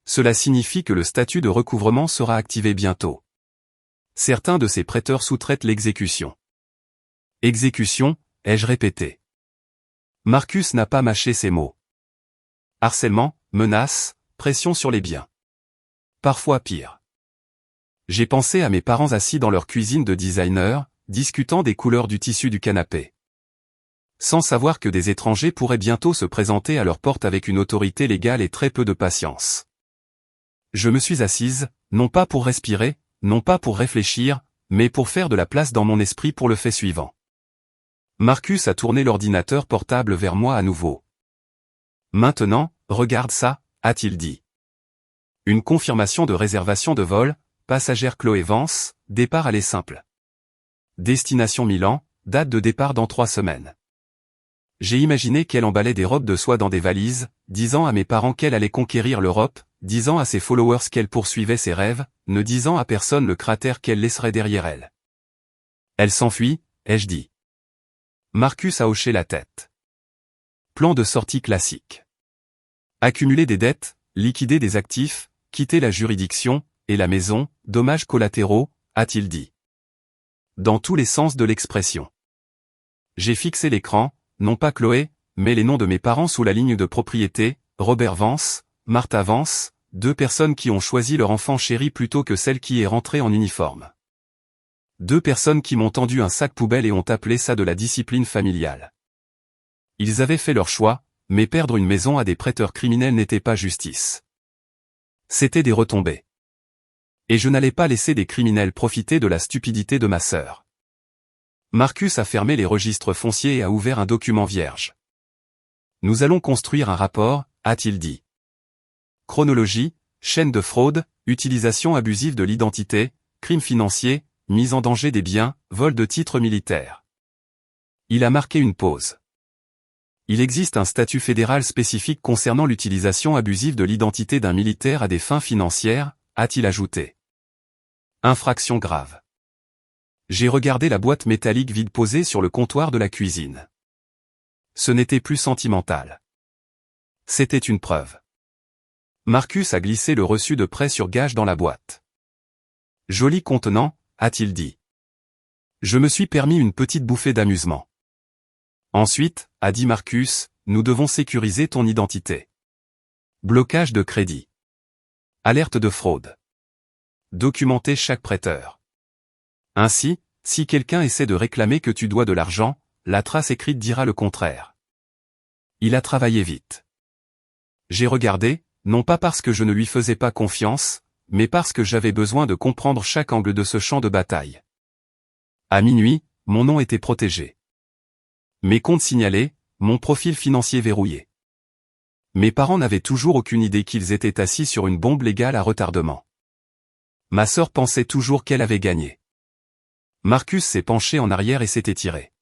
Cela signifie que le statut de recouvrement sera activé bientôt. Certains de ses prêteurs sous-traitent l'exécution. Exécution, ai-je répété. Marcus n'a pas mâché ses mots. Harcèlement, menace, pression sur les biens. Parfois pire. J'ai pensé à mes parents assis dans leur cuisine de designer, discutant des couleurs du tissu du canapé. Sans savoir que des étrangers pourraient bientôt se présenter à leur porte avec une autorité légale et très peu de patience. Je me suis assise, non pas pour respirer, non pas pour réfléchir, mais pour faire de la place dans mon esprit pour le fait suivant. Marcus a tourné l'ordinateur portable vers moi à nouveau. Maintenant, regarde ça, a-t-il dit. Une confirmation de réservation de vol, passagère Chloé Vance, départ aller simple. Destination Milan, date de départ dans 3 semaines. J'ai imaginé qu'elle emballait des robes de soie dans des valises, disant à mes parents qu'elle allait conquérir l'Europe, disant à ses followers qu'elle poursuivait ses rêves, ne disant à personne le cratère qu'elle laisserait derrière elle. Elle s'enfuit, ai-je dit. Marcus a hoché la tête. Plan de sortie classique. Accumuler des dettes, liquider des actifs, quitter la juridiction, et la maison, dommages collatéraux, a-t-il dit. Dans tous les sens de l'expression. J'ai fixé l'écran, non pas Chloé, mais les noms de mes parents sous la ligne de propriété, Robert Vance, Martha Vance, 2 personnes qui ont choisi leur enfant chéri plutôt que celle qui est rentrée en uniforme. 2 personnes qui m'ont tendu un sac poubelle et ont appelé ça de la discipline familiale. Ils avaient fait leur choix, mais perdre une maison à des prêteurs criminels n'était pas justice. C'était des retombées. Et je n'allais pas laisser des criminels profiter de la stupidité de ma sœur. Marcus a fermé les registres fonciers et a ouvert un document vierge. Nous allons construire un rapport, a-t-il dit. Chronologie, chaîne de fraude, utilisation abusive de l'identité, crimes financiers, mise en danger des biens, vol de titres militaires. Il a marqué une pause. Il existe un statut fédéral spécifique concernant l'utilisation abusive de l'identité d'un militaire à des fins financières, a-t-il ajouté. Infraction grave. J'ai regardé la boîte métallique vide posée sur le comptoir de la cuisine. Ce n'était plus sentimental. C'était une preuve. Marcus a glissé le reçu de prêt sur gage dans la boîte. Joli contenant, a-t-il dit. Je me suis permis une petite bouffée d'amusement. Ensuite, a dit Marcus, nous devons sécuriser ton identité. Blocage de crédit. Alerte de fraude. Documenter chaque prêteur. Ainsi, si quelqu'un essaie de réclamer que tu dois de l'argent, la trace écrite dira le contraire. Il a travaillé vite. J'ai regardé, non pas parce que je ne lui faisais pas confiance, mais parce que j'avais besoin de comprendre chaque angle de ce champ de bataille. À minuit, mon nom était protégé. Mes comptes signalés, mon profil financier verrouillé. Mes parents n'avaient toujours aucune idée qu'ils étaient assis sur une bombe légale à retardement. Ma sœur pensait toujours qu'elle avait gagné. Marcus s'est penché en arrière et s'est étiré.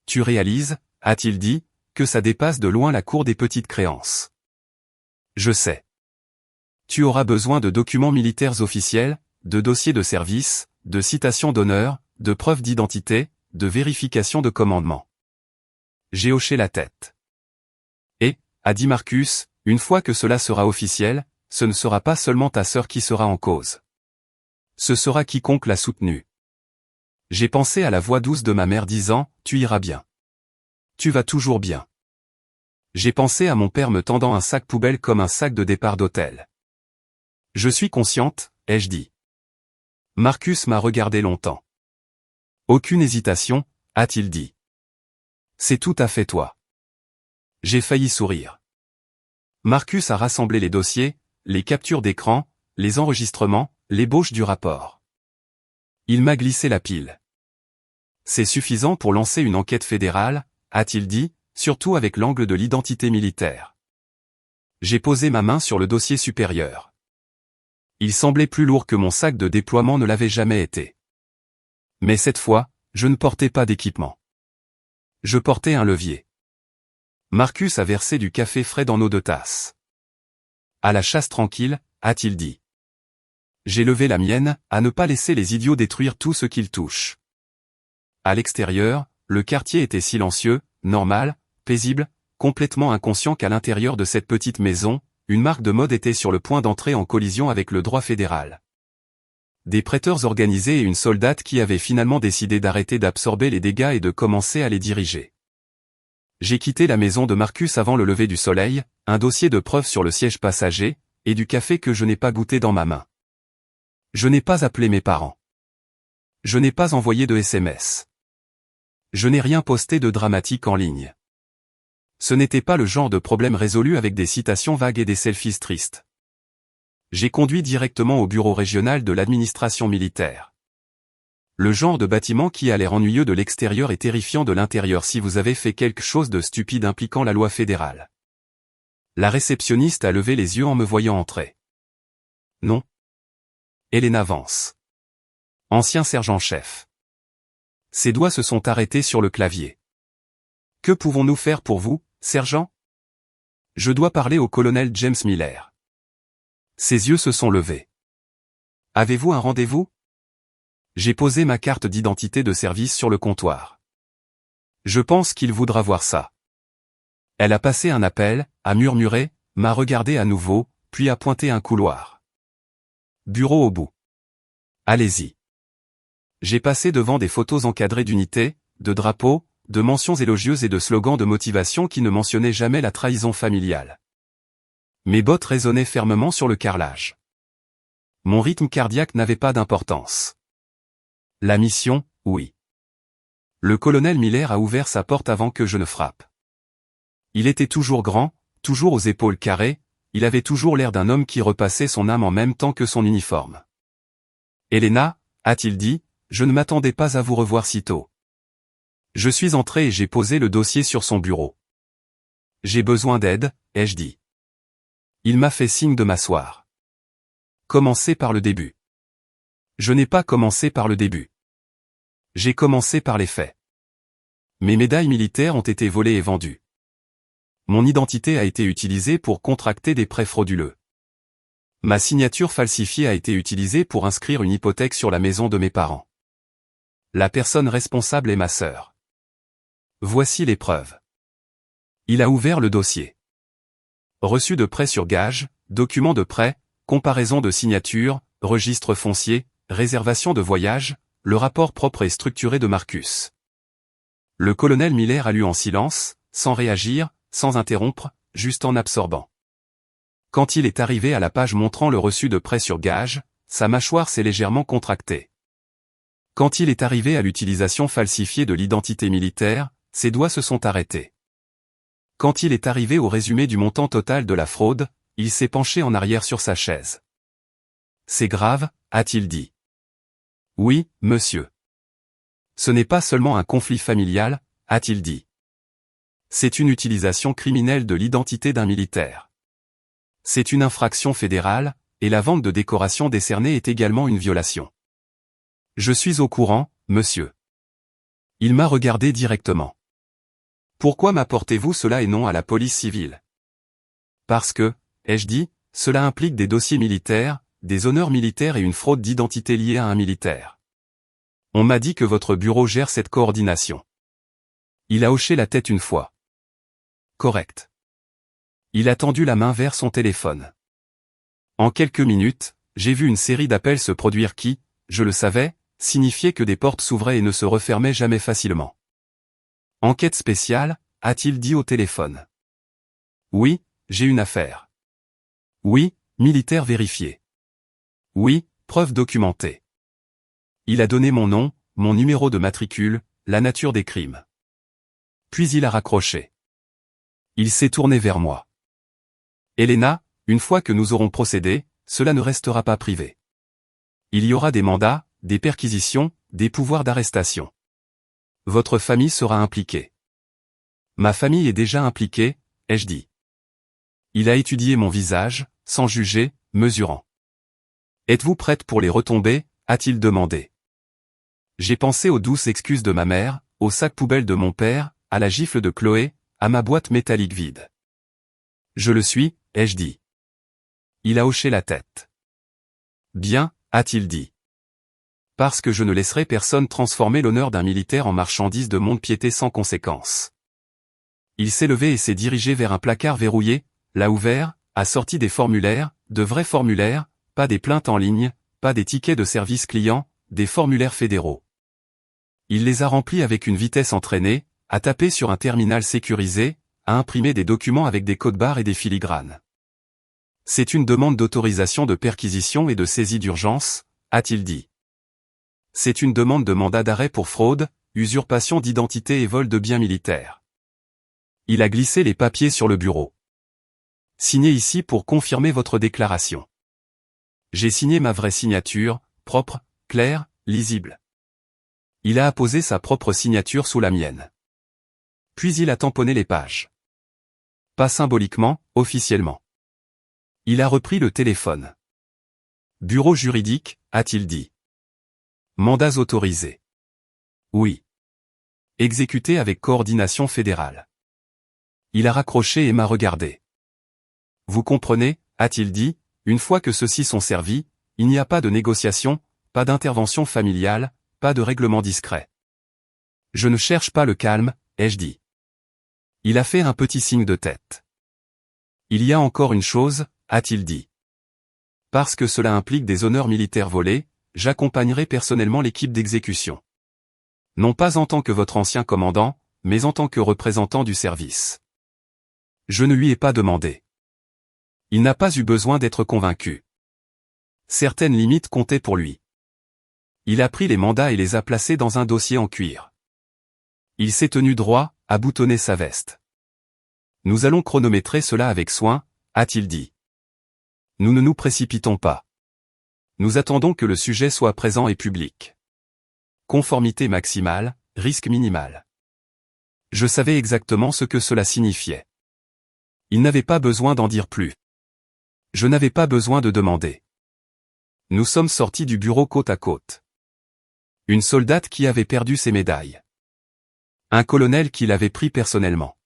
Tu réalises, a-t-il dit, que ça dépasse de loin la cour des petites créances. Je sais. Tu auras besoin de documents militaires officiels, de dossiers de service, de citations d'honneur, de preuves d'identité, de vérification de commandement. J'ai hoché la tête. Et, a dit Marcus, une fois que cela sera officiel, ce ne sera pas seulement ta sœur qui sera en cause. Ce sera quiconque l'a soutenue. J'ai pensé à la voix douce de ma mère disant, tu iras bien. Tu vas toujours bien. J'ai pensé à mon père me tendant un sac poubelle comme un sac de départ d'hôtel. Je suis consciente, ai-je dit. Marcus m'a regardé longtemps. Aucune hésitation, a-t-il dit. C'est tout à fait toi. J'ai failli sourire. Marcus a rassemblé les dossiers, les captures d'écran, les enregistrements, l'ébauche du rapport. Il m'a glissé la pile. C'est suffisant pour lancer une enquête fédérale, a-t-il dit, surtout avec l'angle de l'identité militaire. J'ai posé ma main sur le dossier supérieur. Il semblait plus lourd que mon sac de déploiement ne l'avait jamais été. Mais cette fois, je ne portais pas d'équipement. Je portais un levier. Marcus a versé du café frais dans nos 2 tasses. À la chasse tranquille, a-t-il dit. J'ai levé la mienne, à ne pas laisser les idiots détruire tout ce qu'ils touchent. À l'extérieur, le quartier était silencieux, normal, paisible, complètement inconscient qu'à l'intérieur de cette petite maison, une marque de mode était sur le point d'entrer en collision avec le droit fédéral. Des prêteurs organisés et une soldate qui avait finalement décidé d'arrêter d'absorber les dégâts et de commencer à les diriger. J'ai quitté la maison de Marcus avant le lever du soleil, un dossier de preuves sur le siège passager, et du café que je n'ai pas goûté dans ma main. Je n'ai pas appelé mes parents. Je n'ai pas envoyé de SMS. Je n'ai rien posté de dramatique en ligne. Ce n'était pas le genre de problème résolu avec des citations vagues et des selfies tristes. J'ai conduit directement au bureau régional de l'administration militaire. Le genre de bâtiment qui a l'air ennuyeux de l'extérieur et terrifiant de l'intérieur si vous avez fait quelque chose de stupide impliquant la loi fédérale. La réceptionniste a levé les yeux en me voyant entrer. Non. Elena Vance. Ancien sergent-chef. Ses doigts se sont arrêtés sur le clavier. Que pouvons-nous faire pour vous, sergent? Je dois parler au colonel James Miller. Ses yeux se sont levés. Avez-vous un rendez-vous? J'ai posé ma carte d'identité de service sur le comptoir. Je pense qu'il voudra voir ça. Elle a passé un appel, a murmuré, m'a regardé à nouveau, puis a pointé un couloir. Bureau au bout. Allez-y. J'ai passé devant des photos encadrées d'unités, de drapeaux, de mentions élogieuses et de slogans de motivation qui ne mentionnaient jamais la trahison familiale. Mes bottes résonnaient fermement sur le carrelage. Mon rythme cardiaque n'avait pas d'importance. La mission, oui. Le colonel Miller a ouvert sa porte avant que je ne frappe. Il était toujours grand, toujours aux épaules carrées, il avait toujours l'air d'un homme qui repassait son âme en même temps que son uniforme. Elena, a-t-il dit, je ne m'attendais pas à vous revoir si tôt. Je suis entré et j'ai posé le dossier sur son bureau. J'ai besoin d'aide, ai-je dit. Il m'a fait signe de m'asseoir. Commencez par le début. Je n'ai pas commencé par le début. J'ai commencé par les faits. Mes médailles militaires ont été volées et vendues. Mon identité a été utilisée pour contracter des prêts frauduleux. Ma signature falsifiée a été utilisée pour inscrire une hypothèque sur la maison de mes parents. La personne responsable est ma sœur. Voici les preuves. Il a ouvert le dossier. Reçu de prêt sur gage, document de prêt, comparaison de signature, registre foncier, réservation de voyage, le rapport propre et structuré de Marcus. Le colonel Miller a lu en silence, sans réagir, sans interrompre, juste en absorbant. Quand il est arrivé à la page montrant le reçu de prêt sur gage, sa mâchoire s'est légèrement contractée. Quand il est arrivé à l'utilisation falsifiée de l'identité militaire, ses doigts se sont arrêtés. Quand il est arrivé au résumé du montant total de la fraude, il s'est penché en arrière sur sa chaise. C'est grave, a-t-il dit. Oui, monsieur. Ce n'est pas seulement un conflit familial, a-t-il dit. C'est une utilisation criminelle de l'identité d'un militaire. C'est une infraction fédérale, et la vente de décorations décernées est également une violation. Je suis au courant, monsieur. Il m'a regardé directement. Pourquoi m'apportez-vous cela et non à la police civile? Parce que, ai-je dit, cela implique des dossiers militaires, des honneurs militaires et une fraude d'identité liée à un militaire. On m'a dit que votre bureau gère cette coordination. Il a hoché la tête une fois. Correct. Il a tendu la main vers son téléphone. En quelques minutes, j'ai vu une série d'appels se produire qui, je le savais, signifiait que des portes s'ouvraient et ne se refermaient jamais facilement. Enquête spéciale, a-t-il dit au téléphone. Oui, j'ai une affaire. Oui, militaire vérifié. Oui, preuve documentée. Il a donné mon nom, mon numéro de matricule, la nature des crimes. Puis il a raccroché. Il s'est tourné vers moi. Elena, une fois que nous aurons procédé, cela ne restera pas privé. Il y aura des mandats, des perquisitions, des pouvoirs d'arrestation. Votre famille sera impliquée. Ma famille est déjà impliquée, ai-je dit. Il a étudié mon visage, sans juger, mesurant. Êtes-vous prête pour les retombées, a-t-il demandé. J'ai pensé aux douces excuses de ma mère, au sac poubelle de mon père, à la gifle de Chloé, à ma boîte métallique vide. Je le suis, ai-je dit. Il a hoché la tête. Bien, a-t-il dit. Parce que je ne laisserai personne transformer l'honneur d'un militaire en marchandise de mont-de-piété sans conséquence. Il s'est levé et s'est dirigé vers un placard verrouillé, l'a ouvert, a sorti des formulaires, de vrais formulaires, pas des plaintes en ligne, pas des tickets de service client, des formulaires fédéraux. Il les a remplis avec une vitesse entraînée, a tapé sur un terminal sécurisé, a imprimé des documents avec des codes-barres et des filigranes. C'est une demande d'autorisation de perquisition et de saisie d'urgence, a-t-il dit. C'est une demande de mandat d'arrêt pour fraude, usurpation d'identité et vol de biens militaires. Il a glissé les papiers sur le bureau. Signez ici pour confirmer votre déclaration. J'ai signé ma vraie signature, propre, claire, lisible. Il a apposé sa propre signature sous la mienne. Puis il a tamponné les pages. Pas symboliquement, officiellement. Il a repris le téléphone. Bureau juridique, a-t-il dit. Mandats autorisés. Oui. Exécuté avec coordination fédérale. Il a raccroché et m'a regardé. Vous comprenez, a-t-il dit, une fois que ceux-ci sont servis, il n'y a pas de négociation, pas d'intervention familiale, pas de règlement discret. Je ne cherche pas le calme, ai-je dit. Il a fait un petit signe de tête. Il y a encore une chose, a-t-il dit. Parce que cela implique des honneurs militaires volés, j'accompagnerai personnellement l'équipe d'exécution. Non pas en tant que votre ancien commandant, mais en tant que représentant du service. Je ne lui ai pas demandé. Il n'a pas eu besoin d'être convaincu. Certaines limites comptaient pour lui. Il a pris les mandats et les a placés dans un dossier en cuir. Il s'est tenu droit, a boutonné sa veste. Nous allons chronométrer cela avec soin, a-t-il dit. Nous ne nous précipitons pas. Nous attendons que le sujet soit présent et public. Conformité maximale, risque minimal. Je savais exactement ce que cela signifiait. Il n'avait pas besoin d'en dire plus. Je n'avais pas besoin de demander. Nous sommes sortis du bureau côte à côte. Une soldate qui avait perdu ses médailles. Un colonel qui l'avait pris personnellement.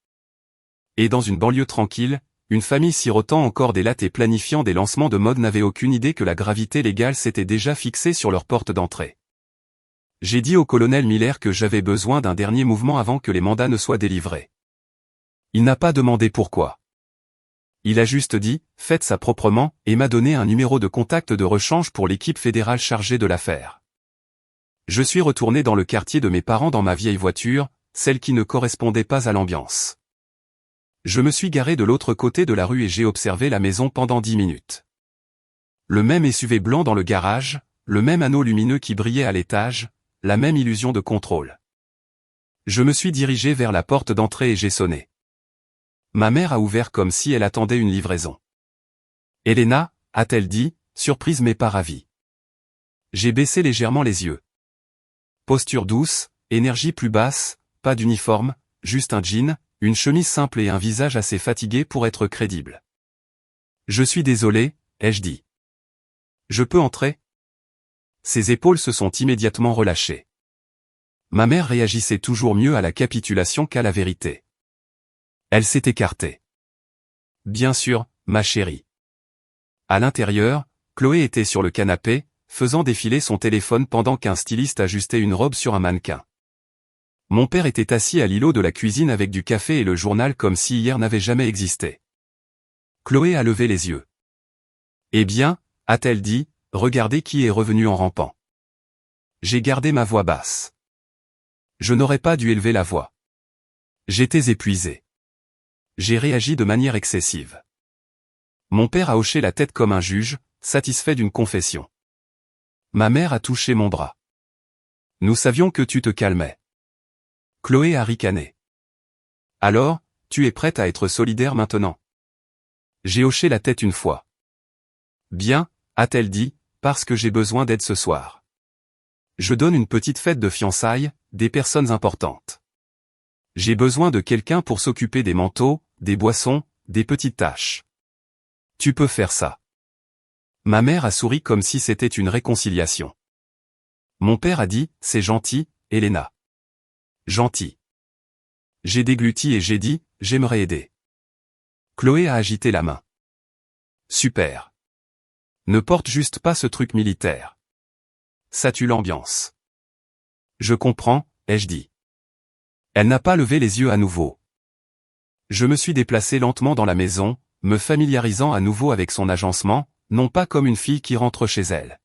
Et dans une banlieue tranquille, une famille sirotant encore des lattes et planifiant des lancements de mode n'avait aucune idée que la gravité légale s'était déjà fixée sur leur porte d'entrée. J'ai dit au colonel Miller que j'avais besoin d'un dernier mouvement avant que les mandats ne soient délivrés. Il n'a pas demandé pourquoi. Il a juste dit, faites ça proprement, et m'a donné un numéro de contact de rechange pour l'équipe fédérale chargée de l'affaire. Je suis retourné dans le quartier de mes parents dans ma vieille voiture, celle qui ne correspondait pas à l'ambiance. Je me suis garé de l'autre côté de la rue et j'ai observé la maison pendant 10 minutes. Le même SUV blanc dans le garage, le même anneau lumineux qui brillait à l'étage, la même illusion de contrôle. Je me suis dirigé vers la porte d'entrée et j'ai sonné. Ma mère a ouvert comme si elle attendait une livraison. Elena, a-t-elle dit, surprise mais pas ravie. J'ai baissé légèrement les yeux. Posture douce, énergie plus basse, pas d'uniforme, juste un jean, une chemise simple et un visage assez fatigué pour être crédible. Je suis désolé, ai-je dit. Je peux entrer ? Ses épaules se sont immédiatement relâchées. Ma mère réagissait toujours mieux à la capitulation qu'à la vérité. Elle s'est écartée. Bien sûr, ma chérie. À l'intérieur, Chloé était sur le canapé, faisant défiler son téléphone pendant qu'un styliste ajustait une robe sur un mannequin. Mon père était assis à l'îlot de la cuisine avec du café et le journal comme si hier n'avait jamais existé. Chloé a levé les yeux. Eh bien, a-t-elle dit, regardez qui est revenu en rampant. J'ai gardé ma voix basse. Je n'aurais pas dû élever la voix. J'étais épuisé. J'ai réagi de manière excessive. Mon père a hoché la tête comme un juge, satisfait d'une confession. Ma mère a touché mon bras. Nous savions que tu te calmais. Chloé a ricané. Alors, tu es prête à être solidaire maintenant? J'ai hoché la tête une fois. Bien, a-t-elle dit, parce que j'ai besoin d'aide ce soir. Je donne une petite fête de fiançailles, des personnes importantes. J'ai besoin de quelqu'un pour s'occuper des manteaux, des boissons, des petites tâches. Tu peux faire ça. Ma mère a souri comme si c'était une réconciliation. Mon père a dit, c'est gentil, Elena. Gentil. J'ai dégluti et j'ai dit, j'aimerais aider. Chloé a agité la main. Super. Ne porte juste pas ce truc militaire. Ça tue l'ambiance. Je comprends, ai-je dit. Elle n'a pas levé les yeux à nouveau. Je me suis déplacé lentement dans la maison, me familiarisant à nouveau avec son agencement, non pas comme une fille qui rentre chez elle.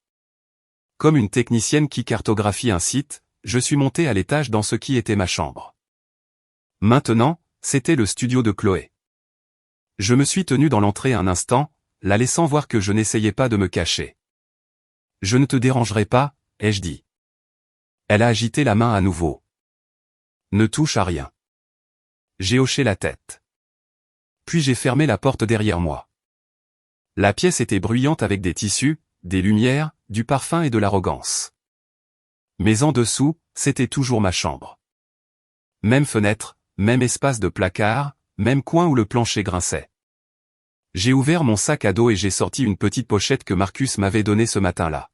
Comme une technicienne qui cartographie un site, je suis monté à l'étage dans ce qui était ma chambre. Maintenant, c'était le studio de Chloé. Je me suis tenu dans l'entrée un instant, la laissant voir que je n'essayais pas de me cacher. Je ne te dérangerai pas, ai-je dit. Elle a agité la main à nouveau. Ne touche à rien. J'ai hoché la tête. Puis j'ai fermé la porte derrière moi. La pièce était bruyante avec des tissus, des lumières, du parfum et de l'arrogance. Mais en dessous, c'était toujours ma chambre. Même fenêtre, même espace de placard, même coin où le plancher grinçait. J'ai ouvert mon sac à dos et j'ai sorti une petite pochette que Marcus m'avait donnée ce matin-là.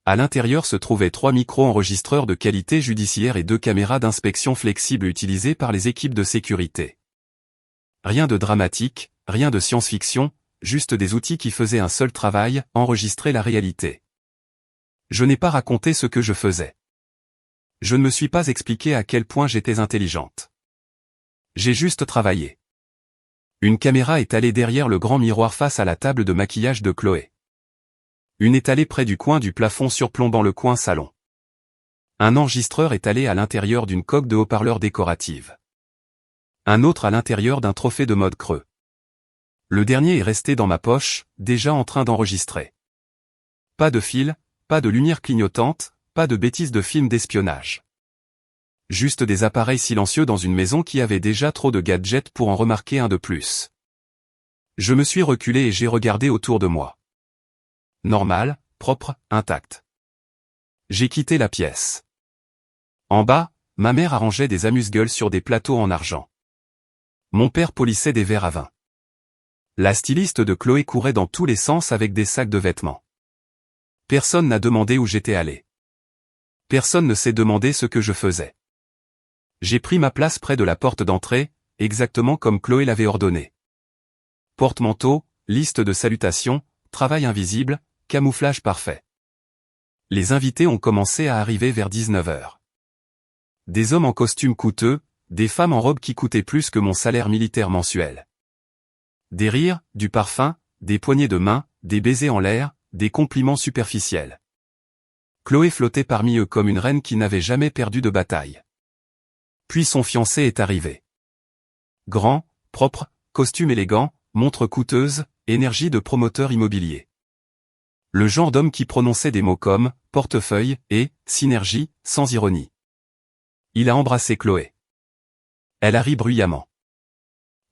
À l'intérieur se trouvaient 3 micro-enregistreurs de qualité judiciaire et 2 caméras d'inspection flexibles utilisées par les équipes de sécurité. Rien de dramatique, rien de science-fiction, juste des outils qui faisaient un seul travail, enregistrer la réalité. Je n'ai pas raconté ce que je faisais. Je ne me suis pas expliqué à quel point j'étais intelligente. J'ai juste travaillé. Une caméra est allée derrière le grand miroir face à la table de maquillage de Chloé. Une est allée près du coin du plafond surplombant le coin salon. Un enregistreur est allé à l'intérieur d'une coque de haut-parleur décorative. Un autre à l'intérieur d'un trophée de mode creux. Le dernier est resté dans ma poche, déjà en train d'enregistrer. Pas de fil, pas de lumière clignotante, pas de bêtises de film d'espionnage. Juste des appareils silencieux dans une maison qui avait déjà trop de gadgets pour en remarquer un de plus. Je me suis reculé et j'ai regardé autour de moi. Normal, propre, intact. J'ai quitté la pièce. En bas, ma mère arrangeait des amuse-gueules sur des plateaux en argent. Mon père polissait des verres à vin. La styliste de Chloé courait dans tous les sens avec des sacs de vêtements. Personne n'a demandé où j'étais allé. Personne ne s'est demandé ce que je faisais. J'ai pris ma place près de la porte d'entrée, exactement comme Chloé l'avait ordonné. Porte-manteau, liste de salutations, travail invisible, camouflage parfait. Les invités ont commencé à arriver vers 19h. Des hommes en costume coûteux, des femmes en robe qui coûtaient plus que mon salaire militaire mensuel. Des rires, du parfum, des poignées de main, des baisers en l'air, des compliments superficiels. Chloé flottait parmi eux comme une reine qui n'avait jamais perdu de bataille. Puis son fiancé est arrivé. Grand, propre, costume élégant, montre coûteuse, énergie de promoteur immobilier. Le genre d'homme qui prononçait des mots comme « portefeuille » et « synergie » sans ironie. Il a embrassé Chloé. Elle a ri bruyamment.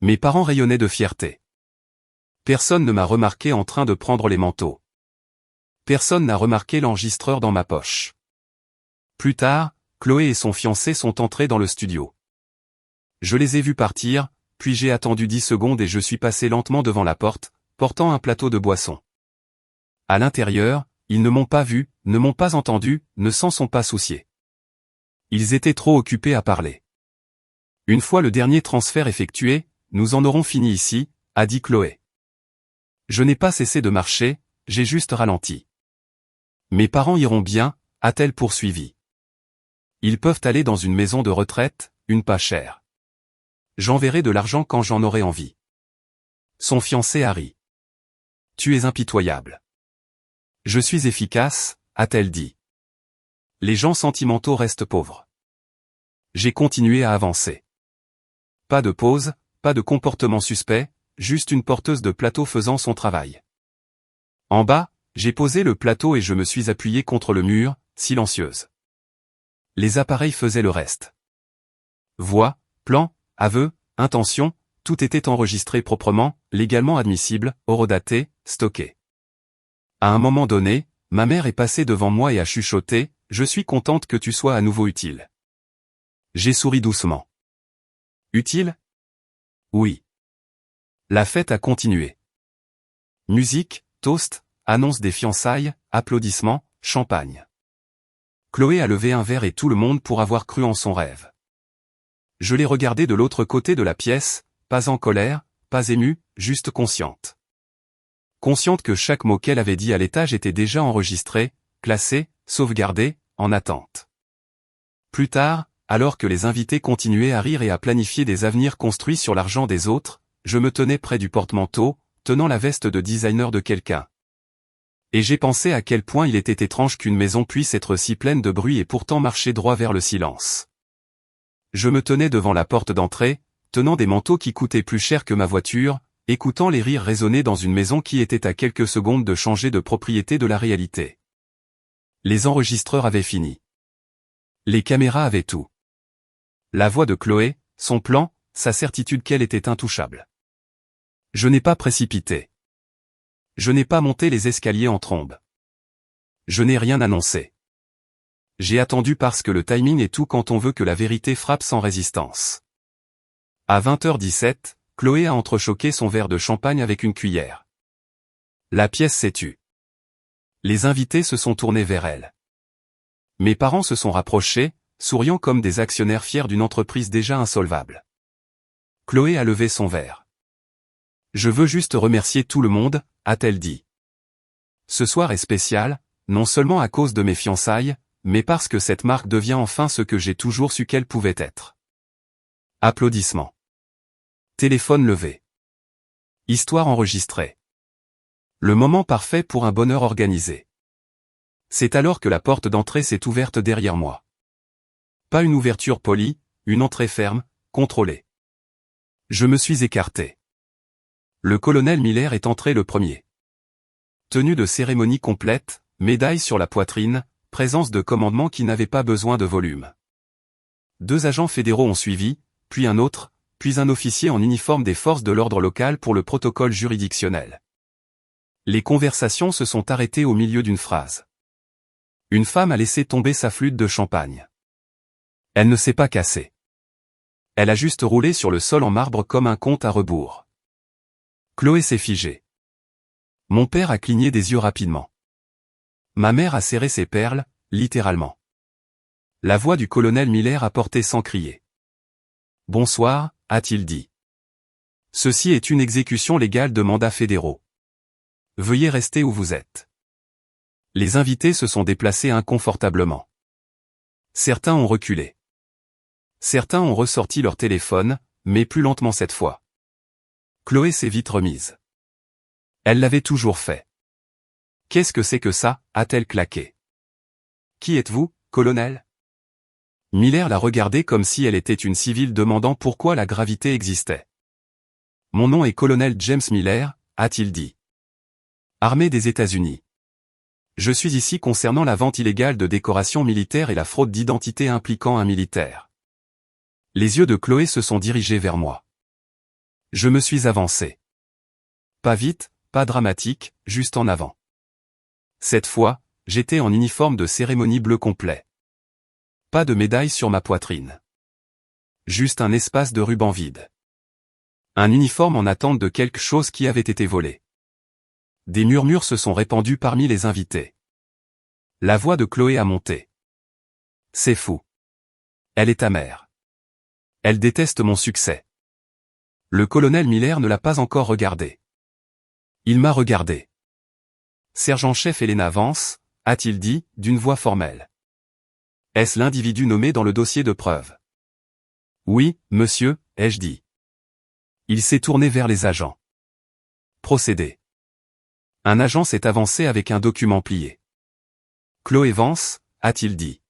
Mes parents rayonnaient de fierté. Personne ne m'a remarqué en train de prendre les manteaux. Personne n'a remarqué l'enregistreur dans ma poche. Plus tard, Chloé et son fiancé sont entrés dans le studio. Je les ai vus partir, puis j'ai attendu 10 secondes et je suis passé lentement devant la porte, portant un plateau de boissons. À l'intérieur, ils ne m'ont pas vu, ne m'ont pas entendu, ne s'en sont pas souciés. Ils étaient trop occupés à parler. Une fois le dernier transfert effectué, nous en aurons fini ici, a dit Chloé. Je n'ai pas cessé de marcher, j'ai juste ralenti. Mes parents iront bien, a-t-elle poursuivi. Ils peuvent aller dans une maison de retraite, une pas chère. J'enverrai de l'argent quand j'en aurai envie. Son fiancé a ri. Tu es impitoyable. Je suis efficace, a-t-elle dit. Les gens sentimentaux restent pauvres. J'ai continué à avancer. Pas de pause, pas de comportement suspect, juste une porteuse de plateau faisant son travail. En bas, j'ai posé le plateau et je me suis appuyé contre le mur, silencieuse. Les appareils faisaient le reste. Voix, plan, aveu, intention, tout était enregistré proprement, légalement admissible, horodaté, stocké. À un moment donné, ma mère est passée devant moi et a chuchoté, « Je suis contente que tu sois à nouveau utile. » J'ai souri doucement. Utile? Oui. La fête a continué. Musique, toast, annonce des fiançailles, applaudissements, champagne. Chloé a levé un verre et tout le monde pour avoir cru en son rêve. Je l'ai regardée de l'autre côté de la pièce, pas en colère, pas émue, juste consciente. Consciente que chaque mot qu'elle avait dit à l'étage était déjà enregistré, classé, sauvegardé, en attente. Plus tard, alors que les invités continuaient à rire et à planifier des avenirs construits sur l'argent des autres, je me tenais près du porte-manteau, tenant la veste de designer de quelqu'un. Et j'ai pensé à quel point il était étrange qu'une maison puisse être si pleine de bruit et pourtant marcher droit vers le silence. Je me tenais devant la porte d'entrée, tenant des manteaux qui coûtaient plus cher que ma voiture, écoutant les rires résonner dans une maison qui était à quelques secondes de changer de propriété de la réalité. Les enregistreurs avaient fini. Les caméras avaient tout. La voix de Chloé, son plan, sa certitude qu'elle était intouchable. Je n'ai pas précipité. Je n'ai pas monté les escaliers en trombe. Je n'ai rien annoncé. J'ai attendu parce que le timing est tout quand on veut que la vérité frappe sans résistance. À 20h17, Chloé a entrechoqué son verre de champagne avec une cuillère. La pièce s'est tue. Les invités se sont tournés vers elle. Mes parents se sont rapprochés, souriant comme des actionnaires fiers d'une entreprise déjà insolvable. Chloé a levé son verre. Je veux juste remercier tout le monde, a-t-elle dit. Ce soir est spécial, non seulement à cause de mes fiançailles, mais parce que cette marque devient enfin ce que j'ai toujours su qu'elle pouvait être. Applaudissements. Téléphone levé. Histoire enregistrée. Le moment parfait pour un bonheur organisé. C'est alors que la porte d'entrée s'est ouverte derrière moi. Pas une ouverture polie, une entrée ferme, contrôlée. Je me suis écarté. Le colonel Miller est entré le premier. Tenue de cérémonie complète, médaille sur la poitrine, présence de commandement qui n'avait pas besoin de volume. 2 agents fédéraux ont suivi, puis un autre, puis un officier en uniforme des forces de l'ordre local pour le protocole juridictionnel. Les conversations se sont arrêtées au milieu d'une phrase. Une femme a laissé tomber sa flûte de champagne. Elle ne s'est pas cassée. Elle a juste roulé sur le sol en marbre comme un compte à rebours. Chloé s'est figée. Mon père a cligné des yeux rapidement. Ma mère a serré ses perles, littéralement. La voix du colonel Miller a porté sans crier. « Bonsoir », a-t-il dit. « Ceci est une exécution légale de mandats fédéraux. Veuillez rester où vous êtes. » Les invités se sont déplacés inconfortablement. Certains ont reculé. Certains ont ressorti leur téléphone, mais plus lentement cette fois. Chloé s'est vite remise. Elle l'avait toujours fait. « Qu'est-ce que c'est que ça ?» a-t-elle claqué. « Qui êtes-vous, colonel ?» Miller l'a regardée comme si elle était une civile demandant pourquoi la gravité existait. « Mon nom est colonel James Miller », a-t-il dit. « Armée des États-Unis. Je suis ici concernant la vente illégale de décorations militaires et la fraude d'identité impliquant un militaire. » Les yeux de Chloé se sont dirigés vers moi. Je me suis avancé. Pas vite, pas dramatique, juste en avant. Cette fois, j'étais en uniforme de cérémonie bleu complet. Pas de médaille sur ma poitrine. Juste un espace de ruban vide. Un uniforme en attente de quelque chose qui avait été volé. Des murmures se sont répandus parmi les invités. La voix de Chloé a monté. C'est fou. Elle est amère. Elle déteste mon succès. Le colonel Miller ne l'a pas encore regardé. Il m'a regardé. Sergent-chef Elena Vance, a-t-il dit, d'une voix formelle. Est-ce l'individu nommé dans le dossier de preuve? Oui, monsieur, ai-je dit. Il s'est tourné vers les agents. Procédez. Un agent s'est avancé avec un document plié. Chloé Vance, a-t-il dit.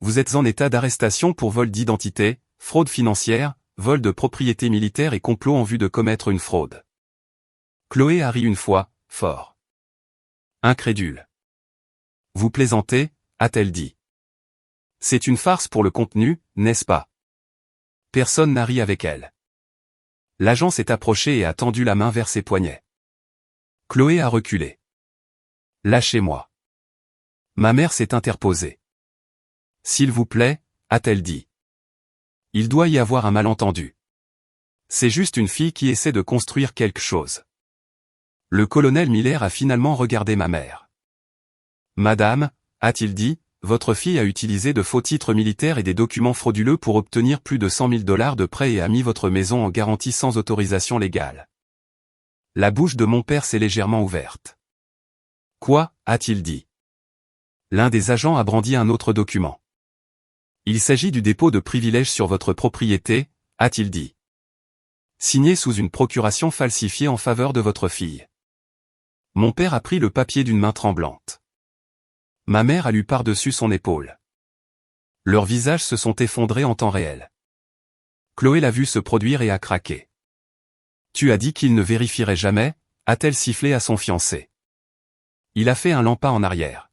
Vous êtes en état d'arrestation pour vol d'identité, fraude financière, vol de propriété militaire et complot en vue de commettre une fraude. Chloé a ri une fois, fort. Incrédule. Vous plaisantez, a-t-elle dit. C'est une farce pour le contenu, n'est-ce pas? Personne n'a ri avec elle. L'agent s'est approché et a tendu la main vers ses poignets. Chloé a reculé. Lâchez-moi. Ma mère s'est interposée. S'il vous plaît, a-t-elle dit. Il doit y avoir un malentendu. C'est juste une fille qui essaie de construire quelque chose. Le colonel Miller a finalement regardé ma mère. Madame, a-t-il dit, votre fille a utilisé de faux titres militaires et des documents frauduleux pour obtenir plus de 100 000 $ de prêt et a mis votre maison en garantie sans autorisation légale. La bouche de mon père s'est légèrement ouverte. Quoi, a-t-il dit? L'un des agents a brandi un autre document. Il s'agit du dépôt de privilèges sur votre propriété, a-t-il dit. Signé sous une procuration falsifiée en faveur de votre fille. Mon père a pris le papier d'une main tremblante. Ma mère a lu par-dessus son épaule. Leurs visages se sont effondrés en temps réel. Chloé l'a vu se produire et a craqué. Tu as dit qu'il ne vérifierait jamais, a-t-elle sifflé à son fiancé. Il a fait un pas en arrière.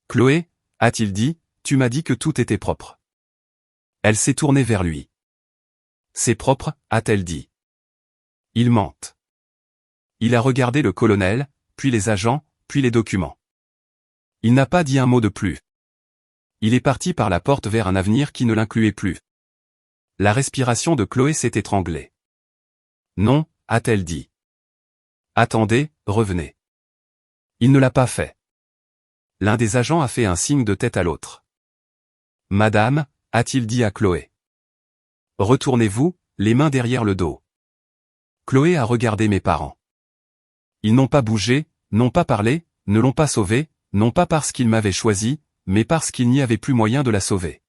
Chloé, a-t-il dit, tu m'as dit que tout était propre. Elle s'est tournée vers lui. C'est propre, a-t-elle dit. Ils mentent. Il a regardé le colonel, puis les agents, puis les documents. Il n'a pas dit un mot de plus. Il est parti par la porte vers un avenir qui ne l'incluait plus. La respiration de Chloé s'est étranglée. Non, a-t-elle dit. Attendez, revenez. Il ne l'a pas fait. L'un des agents a fait un signe de tête à l'autre. Madame, a-t-il dit à Chloé. Retournez-vous, les mains derrière le dos. Chloé a regardé mes parents. Ils n'ont pas bougé, n'ont pas parlé, ne l'ont pas sauvée, non pas parce qu'ils m'avaient choisi, mais parce qu'il n'y avait plus moyen de la sauver.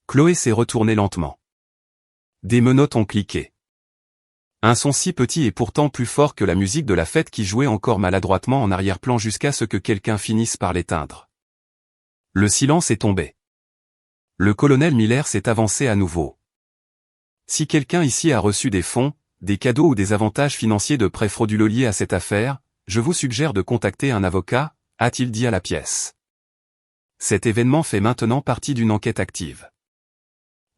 Chloé s'est retournée lentement. Des menottes ont cliqué. Un son si petit et pourtant plus fort que la musique de la fête qui jouait encore maladroitement en arrière-plan jusqu'à ce que quelqu'un finisse par l'éteindre. Le silence est tombé. Le colonel Miller s'est avancé à nouveau. Si quelqu'un ici a reçu des fonds, des cadeaux ou des avantages financiers de prêts frauduleux liés à cette affaire, je vous suggère de contacter un avocat, a-t-il dit à la pièce. Cet événement fait maintenant partie d'une enquête active.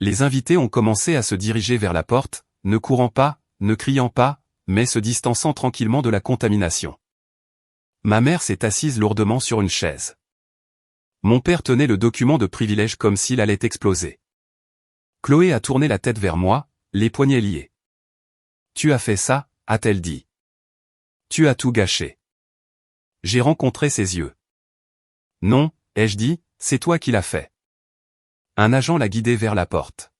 Les invités ont commencé à se diriger vers la porte, ne courant pas, ne criant pas, mais se distançant tranquillement de la contamination. Ma mère s'est assise lourdement sur une chaise. Mon père tenait le document de privilège comme s'il allait exploser. Chloé a tourné la tête vers moi, les poignets liés. Tu as fait ça, a-t-elle dit. Tu as tout gâché. J'ai rencontré ses yeux. Non, ai-je dit, c'est toi qui l'as fait. Un agent l'a guidée vers la porte.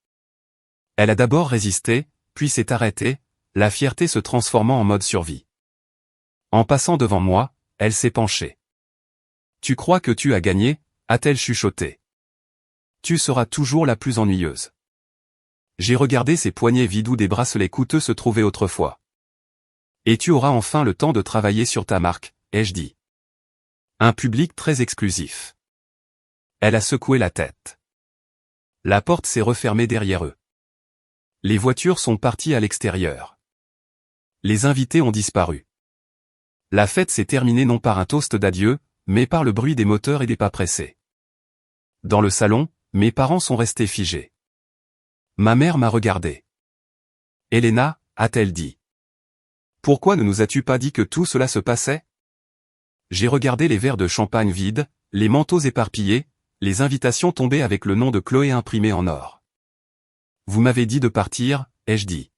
Elle a d'abord résisté, puis s'est arrêtée, la fierté se transformant en mode survie. En passant devant moi, elle s'est penchée. Tu crois que tu as gagné, a-t-elle chuchoté. Tu seras toujours la plus ennuyeuse. J'ai regardé ses poignets vides où des bracelets coûteux se trouvaient autrefois. Et tu auras enfin le temps de travailler sur ta marque, ai-je dit. Un public très exclusif. Elle a secoué la tête. La porte s'est refermée derrière eux. Les voitures sont parties à l'extérieur. Les invités ont disparu. La fête s'est terminée non par un toast d'adieu, mais par le bruit des moteurs et des pas pressés. Dans le salon, mes parents sont restés figés. Ma mère m'a regardé. Elena, a-t-elle dit. Pourquoi ne nous as-tu pas dit que tout cela se passait? J'ai regardé les verres de champagne vides, les manteaux éparpillés, les invitations tombées avec le nom de Chloé imprimé en or. Vous m'avez dit de partir, ai-je dit.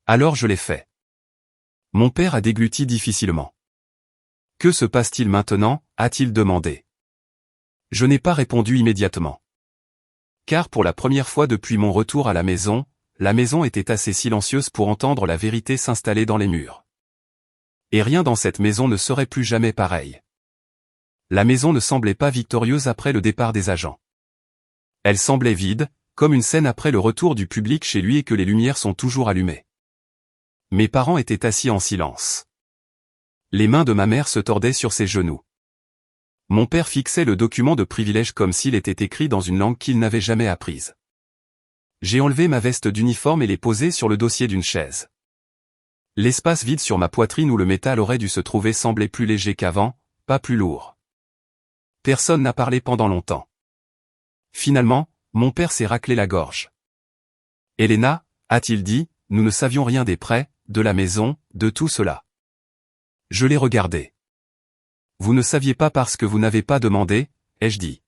Alors je l'ai fait. Mon père a dégluti difficilement. Que se passe-t-il maintenant, a-t-il demandé. Je n'ai pas répondu immédiatement. Car pour la première fois depuis mon retour à la maison était assez silencieuse pour entendre la vérité s'installer dans les murs. Et rien dans cette maison ne serait plus jamais pareil. La maison ne semblait pas victorieuse après le départ des agents. Elle semblait vide, comme une scène après le retour du public chez lui et que les lumières sont toujours allumées. Mes parents étaient assis en silence. Les mains de ma mère se tordaient sur ses genoux. Mon père fixait le document de privilège comme s'il était écrit dans une langue qu'il n'avait jamais apprise. J'ai enlevé ma veste d'uniforme et l'ai posée sur le dossier d'une chaise. L'espace vide sur ma poitrine où le métal aurait dû se trouver semblait plus léger qu'avant, pas plus lourd. Personne n'a parlé pendant longtemps. Finalement, mon père s'est raclé la gorge. Elena, a-t-il dit, nous ne savions rien des prêts, de la maison, de tout cela. Je l'ai regardé. Vous ne saviez pas parce que vous n'avez pas demandé, ai-je dit.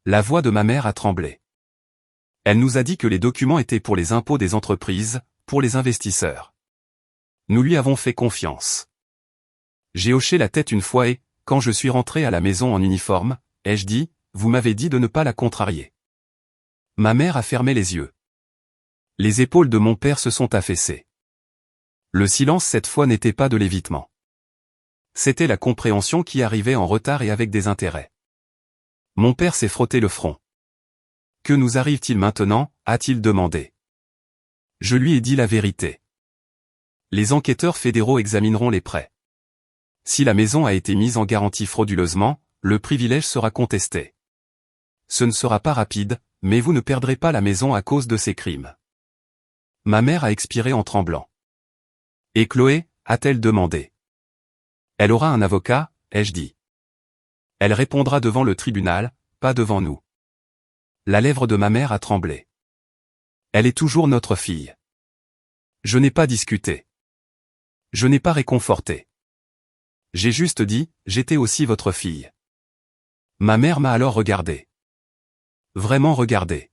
La voix de ma mère a tremblé. Elle nous a dit que les documents étaient pour les impôts des entreprises, pour les investisseurs. Nous lui avons fait confiance. J'ai hoché la tête une fois et, quand je suis rentré à la maison en uniforme, ai-je dit, vous m'avez dit de ne pas la contrarier. Ma mère a fermé les yeux. Les épaules de mon père se sont affaissées. Le silence cette fois n'était pas de l'évitement. C'était la compréhension qui arrivait en retard et avec des intérêts. Mon père s'est frotté le front. Que nous arrive-t-il maintenant, a-t-il demandé. Je lui ai dit la vérité. Les enquêteurs fédéraux examineront les prêts. Si la maison a été mise en garantie frauduleusement, le privilège sera contesté. Ce ne sera pas rapide, mais vous ne perdrez pas la maison à cause de ces crimes. Ma mère a expiré en tremblant. Et Chloé, a-t-elle demandé. Elle aura un avocat, ai-je dit. Elle répondra devant le tribunal, pas devant nous. La lèvre de ma mère a tremblé. Elle est toujours notre fille. Je n'ai pas discuté. Je n'ai pas réconforté. J'ai juste dit, j'étais aussi votre fille. Ma mère m'a alors regardé. Vraiment regardé.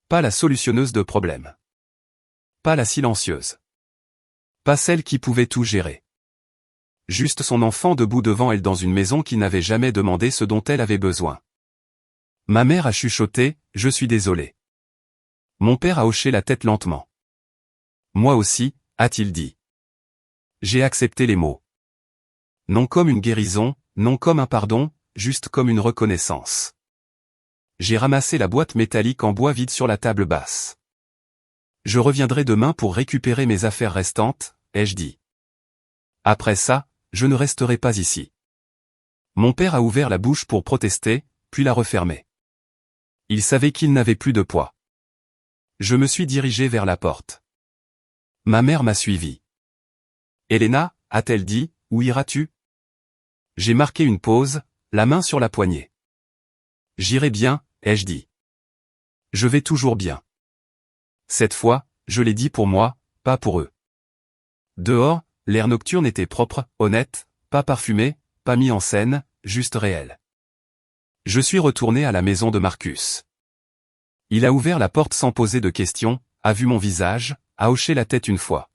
Pas la solutionneuse de problèmes. Pas la silencieuse. Pas celle qui pouvait tout gérer. Juste son enfant debout devant elle dans une maison qui n'avait jamais demandé ce dont elle avait besoin. Ma mère a chuchoté, je suis désolé. Mon père a hoché la tête lentement. Moi aussi, a-t-il dit. J'ai accepté les mots. Non comme une guérison, non comme un pardon, juste comme une reconnaissance. J'ai ramassé la boîte métallique en bois vide sur la table basse. Je reviendrai demain pour récupérer mes affaires restantes, ai-je dit. Après ça, je ne resterai pas ici. Mon père a ouvert la bouche pour protester, puis l'a refermée. Il savait qu'il n'avait plus de poids. Je me suis dirigé vers la porte. Ma mère m'a suivi. Elena, a-t-elle dit, où iras-tu? J'ai marqué une pause, la main sur la poignée. J'irai bien, ai-je dit. Je vais toujours bien. Cette fois, je l'ai dit pour moi, pas pour eux. Dehors, l'air nocturne était propre, honnête, pas parfumé, pas mis en scène, juste réel. Je suis retourné à la maison de Marcus. Il a ouvert la porte sans poser de questions, a vu mon visage, a hoché la tête une fois.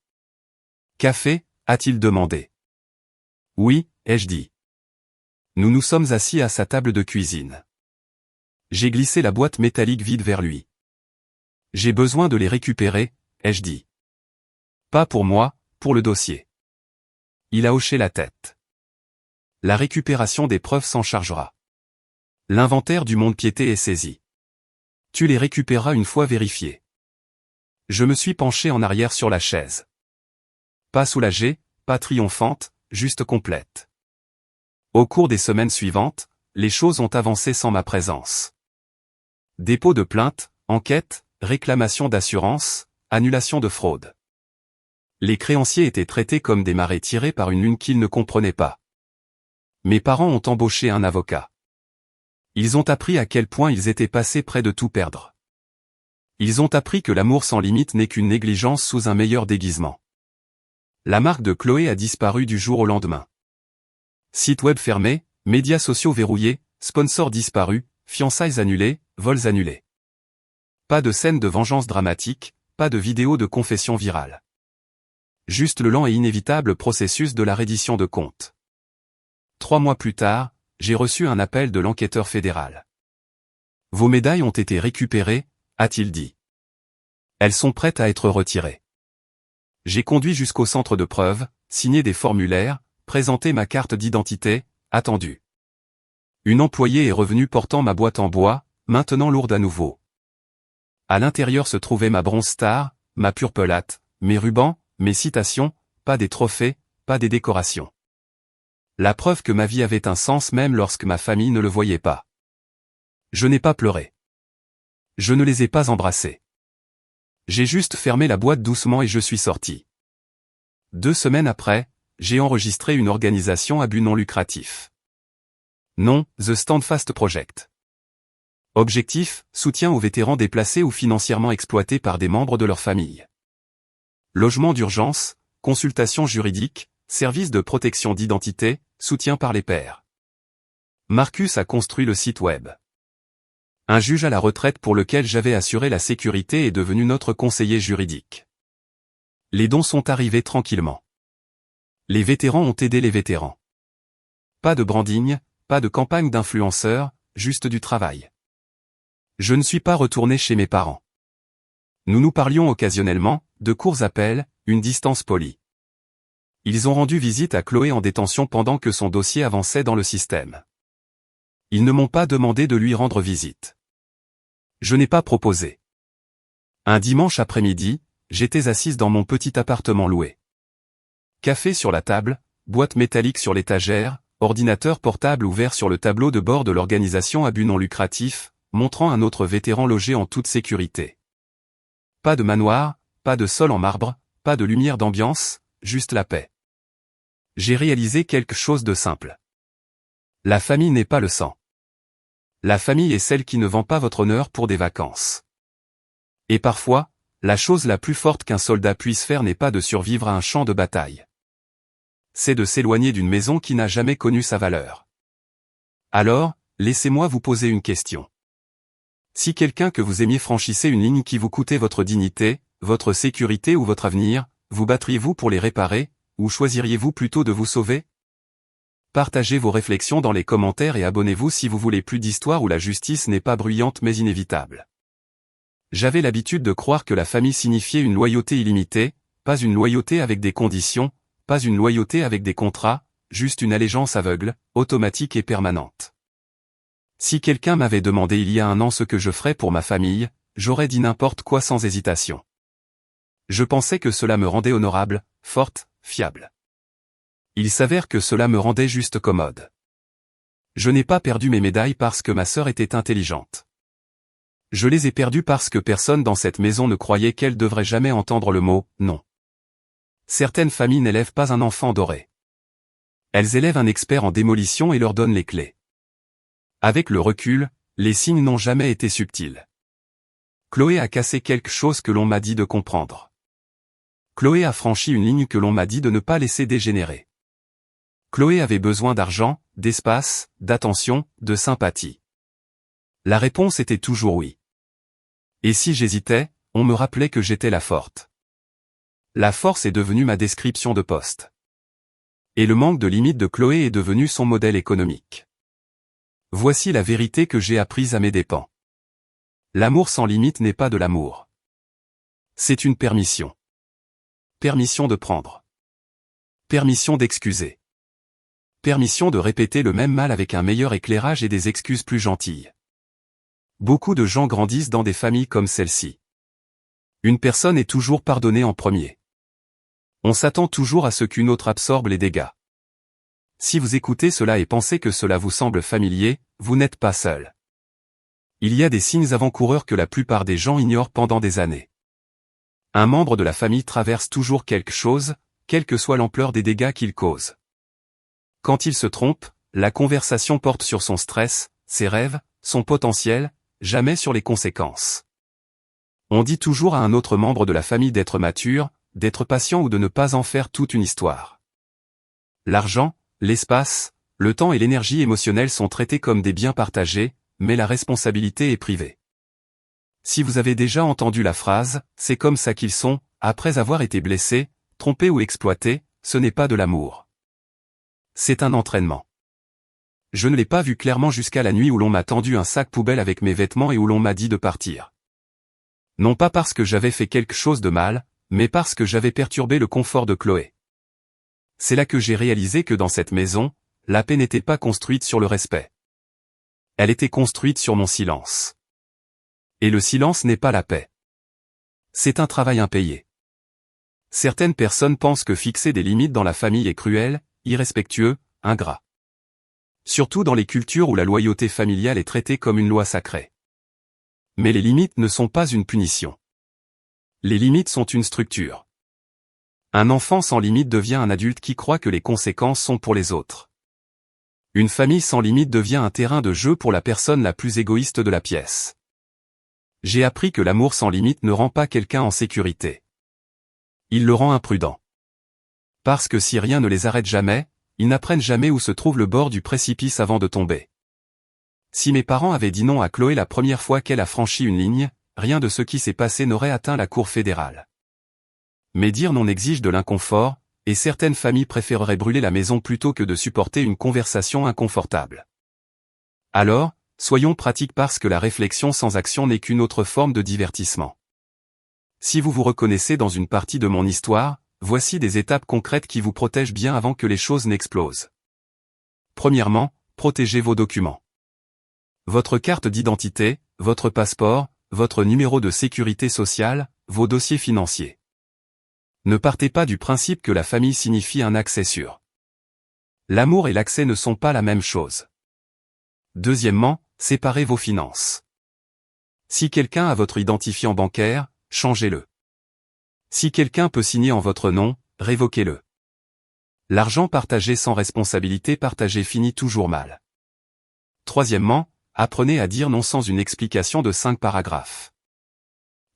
Café, a-t-il demandé. Oui, ai-je dit. Nous nous sommes assis à sa table de cuisine. J'ai glissé la boîte métallique vide vers lui. J'ai besoin de les récupérer, ai-je dit. Pas pour moi, pour le dossier. Il a hoché la tête. La récupération des preuves s'en chargera. L'inventaire du mont-de-piété est saisi. Tu les récupéreras une fois vérifiés. Je me suis penché en arrière sur la chaise. Pas soulagée, pas triomphante, juste complète. Au cours des semaines suivantes, les choses ont avancé sans ma présence. Dépôt de plainte, enquête, réclamation d'assurance, annulation de fraude. Les créanciers étaient traités comme des marées tirées par une lune qu'ils ne comprenaient pas. Mes parents ont embauché un avocat. Ils ont appris à quel point ils étaient passés près de tout perdre. Ils ont appris que l'amour sans limite n'est qu'une négligence sous un meilleur déguisement. La marque de Chloé a disparu du jour au lendemain. Site web fermé, médias sociaux verrouillés, sponsors disparus, fiançailles annulées, vols annulés. Pas de scène de vengeance dramatique, pas de vidéo de confession virale. Juste le lent et inévitable processus de la reddition de comptes. 3 mois plus tard, j'ai reçu un appel de l'enquêteur fédéral. Vos médailles ont été récupérées, a-t-il dit. Elles sont prêtes à être retirées. J'ai conduit jusqu'au centre de preuves, signé des formulaires, présenté ma carte d'identité, attendu. Une employée est revenue portant ma boîte en bois, maintenant lourde à nouveau. À l'intérieur se trouvait ma bronze star, ma purpelate, mes rubans, mes citations, pas des trophées, pas des décorations. La preuve que ma vie avait un sens même lorsque ma famille ne le voyait pas. Je n'ai pas pleuré. Je ne les ai pas embrassés. J'ai juste fermé la boîte doucement et je suis sorti. 2 semaines après, j'ai enregistré une organisation à but non lucratif. Non, The Standfast Project. Objectif, soutien aux vétérans déplacés ou financièrement exploités par des membres de leur famille. Logement d'urgence, consultation juridique, service de protection d'identité, soutien par les pairs. Marcus a construit le site web. Un juge à la retraite pour lequel j'avais assuré la sécurité est devenu notre conseiller juridique. Les dons sont arrivés tranquillement. Les vétérans ont aidé les vétérans. Pas de branding, pas de campagne d'influenceurs, juste du travail. Je ne suis pas retourné chez mes parents. Nous nous parlions occasionnellement, de courts appels, une distance polie. Ils ont rendu visite à Chloé en détention pendant que son dossier avançait dans le système. Ils ne m'ont pas demandé de lui rendre visite. Je n'ai pas proposé. Un dimanche après-midi, j'étais assise dans mon petit appartement loué. Café sur la table, boîte métallique sur l'étagère, ordinateur portable ouvert sur le tableau de bord de l'organisation à but non lucratif, montrant un autre vétéran logé en toute sécurité. Pas de manoir, pas de sol en marbre, pas de lumière d'ambiance, juste la paix. J'ai réalisé quelque chose de simple. La famille n'est pas le sang. La famille est celle qui ne vend pas votre honneur pour des vacances. Et parfois, la chose la plus forte qu'un soldat puisse faire n'est pas de survivre à un champ de bataille. C'est de s'éloigner d'une maison qui n'a jamais connu sa valeur. Alors, laissez-moi vous poser une question. Si quelqu'un que vous aimiez franchissait une ligne qui vous coûtait votre dignité, votre sécurité ou votre avenir, vous battriez-vous pour les réparer, ou choisiriez-vous plutôt de vous sauver? Partagez vos réflexions dans les commentaires et abonnez-vous si vous voulez plus d'histoires où la justice n'est pas bruyante mais inévitable. J'avais l'habitude de croire que la famille signifiait une loyauté illimitée, pas une loyauté avec des conditions, pas une loyauté avec des contrats, juste une allégeance aveugle, automatique et permanente. Si quelqu'un m'avait demandé il y a un an ce que je ferais pour ma famille, j'aurais dit n'importe quoi sans hésitation. Je pensais que cela me rendait honorable, forte, fiable. Il s'avère que cela me rendait juste commode. Je n'ai pas perdu mes médailles parce que ma sœur était intelligente. Je les ai perdues parce que personne dans cette maison ne croyait qu'elle devrait jamais entendre le mot « non ». Certaines familles n'élèvent pas un enfant doré. Elles élèvent un expert en démolition et leur donnent les clés. Avec le recul, les signes n'ont jamais été subtils. Chloé a cassé quelque chose que l'on m'a dit de comprendre. Chloé a franchi une ligne que l'on m'a dit de ne pas laisser dégénérer. Chloé avait besoin d'argent, d'espace, d'attention, de sympathie. La réponse était toujours oui. Et si j'hésitais, on me rappelait que j'étais la forte. La force est devenue ma description de poste. Et le manque de limite de Chloé est devenu son modèle économique. Voici la vérité que j'ai apprise à mes dépens. L'amour sans limite n'est pas de l'amour. C'est une permission. Permission de prendre. Permission d'excuser. Permission de répéter le même mal avec un meilleur éclairage et des excuses plus gentilles. Beaucoup de gens grandissent dans des familles comme celle-ci. Une personne est toujours pardonnée en premier. On s'attend toujours à ce qu'une autre absorbe les dégâts. Si vous écoutez cela et pensez que cela vous semble familier, vous n'êtes pas seul. Il y a des signes avant-coureurs que la plupart des gens ignorent pendant des années. Un membre de la famille traverse toujours quelque chose, quelle que soit l'ampleur des dégâts qu'il cause. Quand il se trompe, la conversation porte sur son stress, ses rêves, son potentiel, jamais sur les conséquences. On dit toujours à un autre membre de la famille d'être mature, d'être patient ou de ne pas en faire toute une histoire. L'argent, l'espace, le temps et l'énergie émotionnelle sont traités comme des biens partagés, mais la responsabilité est privée. Si vous avez déjà entendu la phrase « c'est comme ça qu'ils sont », après avoir été blessé, trompé ou exploité, ce n'est pas de l'amour. C'est un entraînement. Je ne l'ai pas vu clairement jusqu'à la nuit où l'on m'a tendu un sac poubelle avec mes vêtements et où l'on m'a dit de partir. Non pas parce que j'avais fait quelque chose de mal, mais parce que j'avais perturbé le confort de Chloé. C'est là que j'ai réalisé que dans cette maison, la paix n'était pas construite sur le respect. Elle était construite sur mon silence. Et le silence n'est pas la paix. C'est un travail impayé. Certaines personnes pensent que fixer des limites dans la famille est cruel, irrespectueux, ingrat. Surtout dans les cultures où la loyauté familiale est traitée comme une loi sacrée. Mais les limites ne sont pas une punition. Les limites sont une structure. Un enfant sans limite devient un adulte qui croit que les conséquences sont pour les autres. Une famille sans limite devient un terrain de jeu pour la personne la plus égoïste de la pièce. J'ai appris que l'amour sans limite ne rend pas quelqu'un en sécurité. Il le rend imprudent. Parce que si rien ne les arrête jamais, ils n'apprennent jamais où se trouve le bord du précipice avant de tomber. Si mes parents avaient dit non à Chloé la première fois qu'elle a franchi une ligne, rien de ce qui s'est passé n'aurait atteint la cour fédérale. Mais dire non exige de l'inconfort, et certaines familles préféreraient brûler la maison plutôt que de supporter une conversation inconfortable. Alors, soyons pratiques parce que la réflexion sans action n'est qu'une autre forme de divertissement. Si vous vous reconnaissez dans une partie de mon histoire, voici des étapes concrètes qui vous protègent bien avant que les choses n'explosent. Premièrement, protégez vos documents. Votre carte d'identité, votre passeport, votre numéro de sécurité sociale, vos dossiers financiers. Ne partez pas du principe que la famille signifie un accès sûr. L'amour et l'accès ne sont pas la même chose. Deuxièmement, séparez vos finances. Si quelqu'un a votre identifiant bancaire, changez-le. Si quelqu'un peut signer en votre nom, révoquez-le. L'argent partagé sans responsabilité partagée finit toujours mal. Troisièmement, apprenez à dire non sans une explication de 5 paragraphes.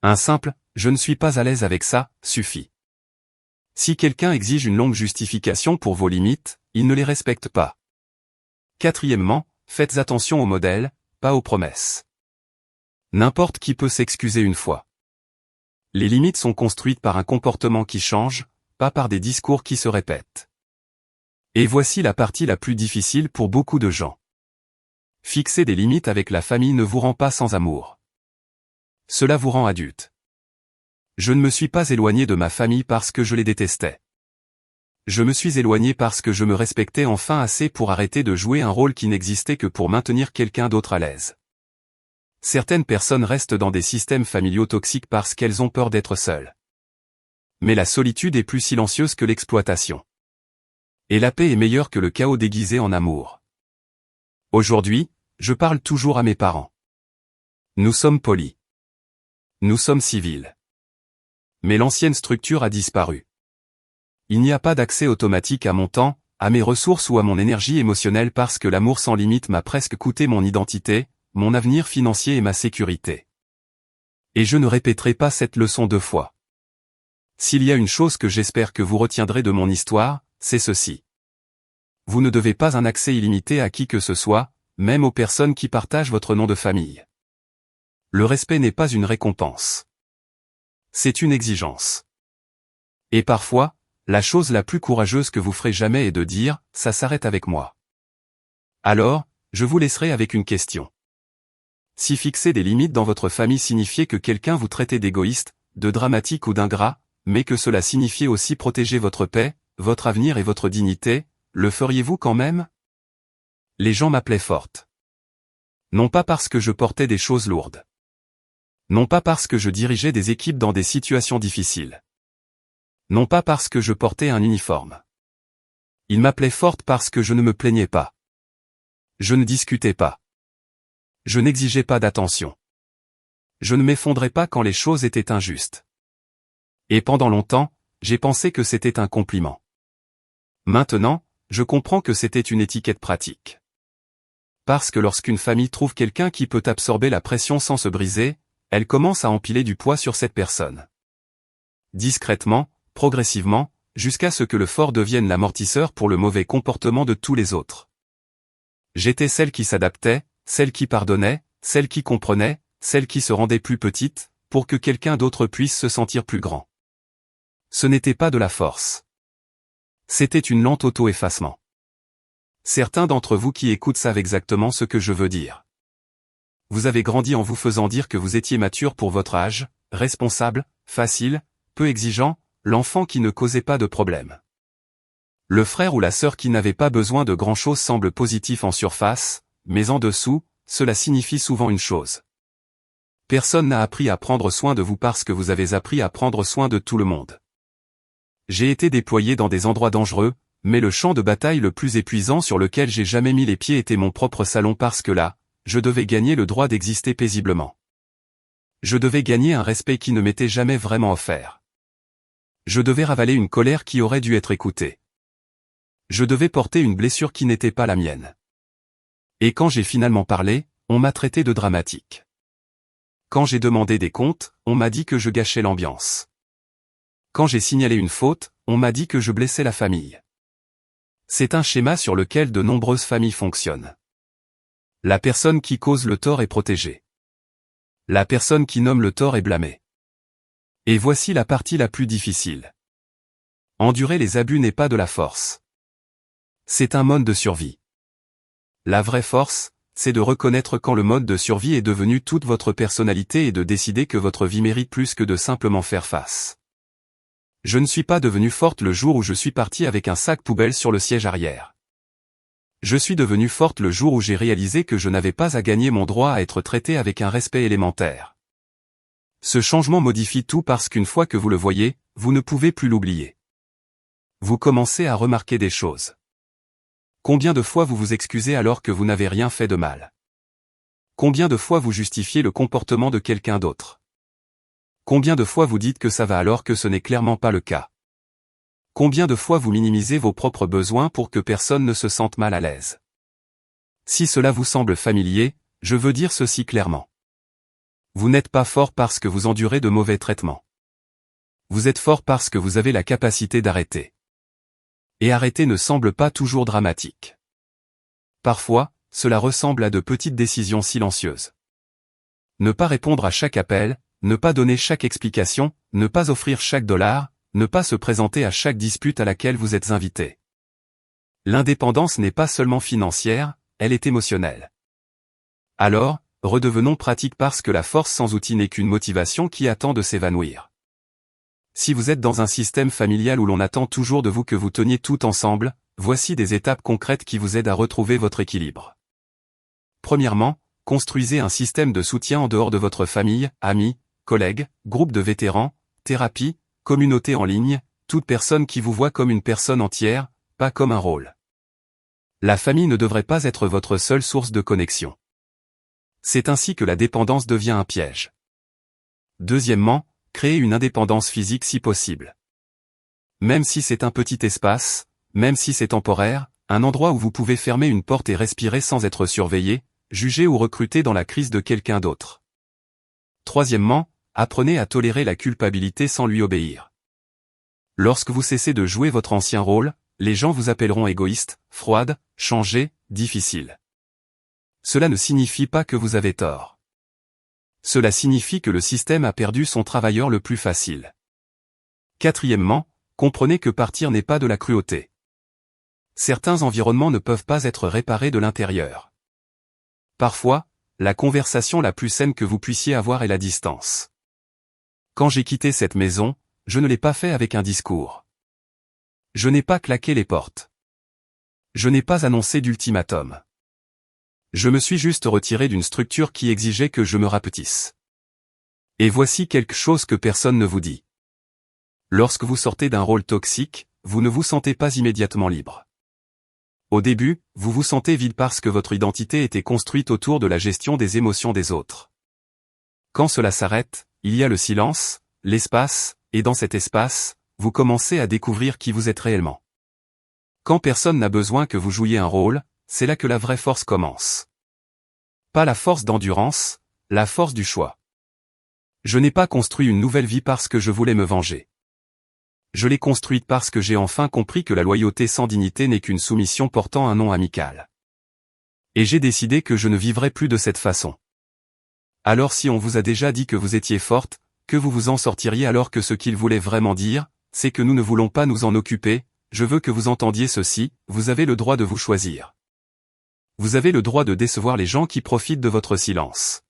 Un simple « je ne suis pas à l'aise avec ça » suffit. Si quelqu'un exige une longue justification pour vos limites, il ne les respecte pas. Quatrièmement, faites attention aux modèles, pas aux promesses. N'importe qui peut s'excuser une fois. Les limites sont construites par un comportement qui change, pas par des discours qui se répètent. Et voici la partie la plus difficile pour beaucoup de gens. Fixer des limites avec la famille ne vous rend pas sans amour. Cela vous rend adulte. Je ne me suis pas éloigné de ma famille parce que je les détestais. Je me suis éloigné parce que je me respectais enfin assez pour arrêter de jouer un rôle qui n'existait que pour maintenir quelqu'un d'autre à l'aise. Certaines personnes restent dans des systèmes familiaux toxiques parce qu'elles ont peur d'être seules. Mais la solitude est plus silencieuse que l'exploitation. Et la paix est meilleure que le chaos déguisé en amour. Aujourd'hui, je parle toujours à mes parents. Nous sommes polis. Nous sommes civils. Mais l'ancienne structure a disparu. Il n'y a pas d'accès automatique à mon temps, à mes ressources ou à mon énergie émotionnelle parce que l'amour sans limite m'a presque coûté mon identité, mon avenir financier et ma sécurité. Et je ne répéterai pas cette leçon 2 fois. S'il y a une chose que j'espère que vous retiendrez de mon histoire, c'est ceci. Vous ne devez pas un accès illimité à qui que ce soit, même aux personnes qui partagent votre nom de famille. Le respect n'est pas une récompense. C'est une exigence. Et parfois, la chose la plus courageuse que vous ferez jamais est de dire « ça s'arrête avec moi ». Alors, je vous laisserai avec une question. Si fixer des limites dans votre famille signifiait que quelqu'un vous traitait d'égoïste, de dramatique ou d'ingrat, mais que cela signifiait aussi protéger votre paix, votre avenir et votre dignité, le feriez-vous quand même? Les gens m'appelaient forte. Non pas parce que je portais des choses lourdes. Non pas parce que je dirigeais des équipes dans des situations difficiles. Non pas parce que je portais un uniforme. Ils m'appelaient forte parce que je ne me plaignais pas. Je ne discutais pas. Je n'exigeais pas d'attention. Je ne m'effondrais pas quand les choses étaient injustes. Et pendant longtemps, j'ai pensé que c'était un compliment. Maintenant, je comprends que c'était une étiquette pratique. Parce que lorsqu'une famille trouve quelqu'un qui peut absorber la pression sans se briser, elle commence à empiler du poids sur cette personne. Discrètement, progressivement, jusqu'à ce que le fort devienne l'amortisseur pour le mauvais comportement de tous les autres. J'étais celle qui s'adaptait, celle qui pardonnait, celle qui comprenait, celle qui se rendait plus petite, pour que quelqu'un d'autre puisse se sentir plus grand. Ce n'était pas de la force. C'était une lente auto-effacement. Certains d'entre vous qui écoutent savent exactement ce que je veux dire. Vous avez grandi en vous faisant dire que vous étiez mature pour votre âge, responsable, facile, peu exigeant, l'enfant qui ne causait pas de problème. Le frère ou la sœur qui n'avait pas besoin de grand-chose semble positif en surface, mais en dessous, cela signifie souvent une chose. Personne n'a appris à prendre soin de vous parce que vous avez appris à prendre soin de tout le monde. J'ai été déployé dans des endroits dangereux, mais le champ de bataille le plus épuisant sur lequel j'ai jamais mis les pieds était mon propre salon parce que là, je devais gagner le droit d'exister paisiblement. Je devais gagner un respect qui ne m'était jamais vraiment offert. Je devais ravaler une colère qui aurait dû être écoutée. Je devais porter une blessure qui n'était pas la mienne. Et quand j'ai finalement parlé, on m'a traité de dramatique. Quand j'ai demandé des comptes, on m'a dit que je gâchais l'ambiance. Quand j'ai signalé une faute, on m'a dit que je blessais la famille. C'est un schéma sur lequel de nombreuses familles fonctionnent. La personne qui cause le tort est protégée. La personne qui nomme le tort est blâmée. Et voici la partie la plus difficile. Endurer les abus n'est pas de la force. C'est un mode de survie. La vraie force, c'est de reconnaître quand le mode de survie est devenu toute votre personnalité et de décider que votre vie mérite plus que de simplement faire face. Je ne suis pas devenue forte le jour où je suis partie avec un sac poubelle sur le siège arrière. Je suis devenue forte le jour où j'ai réalisé que je n'avais pas à gagner mon droit à être traité avec un respect élémentaire. Ce changement modifie tout parce qu'une fois que vous le voyez, vous ne pouvez plus l'oublier. Vous commencez à remarquer des choses. Combien de fois vous vous excusez alors que vous n'avez rien fait de mal? Combien de fois vous justifiez le comportement de quelqu'un d'autre? Combien de fois vous dites que ça va alors que ce n'est clairement pas le cas? Combien de fois vous minimisez vos propres besoins pour que personne ne se sente mal à l'aise? Si cela vous semble familier, je veux dire ceci clairement. Vous n'êtes pas fort parce que vous endurez de mauvais traitements. Vous êtes fort parce que vous avez la capacité d'arrêter. Et arrêter ne semble pas toujours dramatique. Parfois, cela ressemble à de petites décisions silencieuses. Ne pas répondre à chaque appel, ne pas donner chaque explication, ne pas offrir chaque dollar, ne pas se présenter à chaque dispute à laquelle vous êtes invité. L'indépendance n'est pas seulement financière, elle est émotionnelle. Alors, redevenons pratiques parce que la force sans outil n'est qu'une motivation qui attend de s'évanouir. Si vous êtes dans un système familial où l'on attend toujours de vous que vous teniez tout ensemble, voici des étapes concrètes qui vous aident à retrouver votre équilibre. Premièrement, construisez un système de soutien en dehors de votre famille, amis, collègues, groupes de vétérans, thérapie, communauté en ligne, toute personne qui vous voit comme une personne entière, pas comme un rôle. La famille ne devrait pas être votre seule source de connexion. C'est ainsi que la dépendance devient un piège. Deuxièmement, créez une indépendance physique si possible. Même si c'est un petit espace, même si c'est temporaire, un endroit où vous pouvez fermer une porte et respirer sans être surveillé, jugé ou recruté dans la crise de quelqu'un d'autre. Troisièmement, apprenez à tolérer la culpabilité sans lui obéir. Lorsque vous cessez de jouer votre ancien rôle, les gens vous appelleront égoïste, froide, changée, difficile. Cela ne signifie pas que vous avez tort. Cela signifie que le système a perdu son travailleur le plus facile. Quatrièmement, comprenez que partir n'est pas de la cruauté. Certains environnements ne peuvent pas être réparés de l'intérieur. Parfois, la conversation la plus saine que vous puissiez avoir est la distance. Quand j'ai quitté cette maison, je ne l'ai pas fait avec un discours. Je n'ai pas claqué les portes. Je n'ai pas annoncé d'ultimatum. Je me suis juste retiré d'une structure qui exigeait que je me rapetisse. Et voici quelque chose que personne ne vous dit. Lorsque vous sortez d'un rôle toxique, vous ne vous sentez pas immédiatement libre. Au début, vous vous sentez vide parce que votre identité était construite autour de la gestion des émotions des autres. Quand cela s'arrête, il y a le silence, l'espace, et dans cet espace, vous commencez à découvrir qui vous êtes réellement. Quand personne n'a besoin que vous jouiez un rôle, c'est là que la vraie force commence. Pas la force d'endurance, la force du choix. Je n'ai pas construit une nouvelle vie parce que je voulais me venger. Je l'ai construite parce que j'ai enfin compris que la loyauté sans dignité n'est qu'une soumission portant un nom amical. Et j'ai décidé que je ne vivrai plus de cette façon. Alors si on vous a déjà dit que vous étiez forte, que vous vous en sortiriez alors que ce qu'il voulait vraiment dire, c'est que nous ne voulons pas nous en occuper, je veux que vous entendiez ceci, vous avez le droit de vous choisir. Vous avez le droit de décevoir les gens qui profitent de votre silence.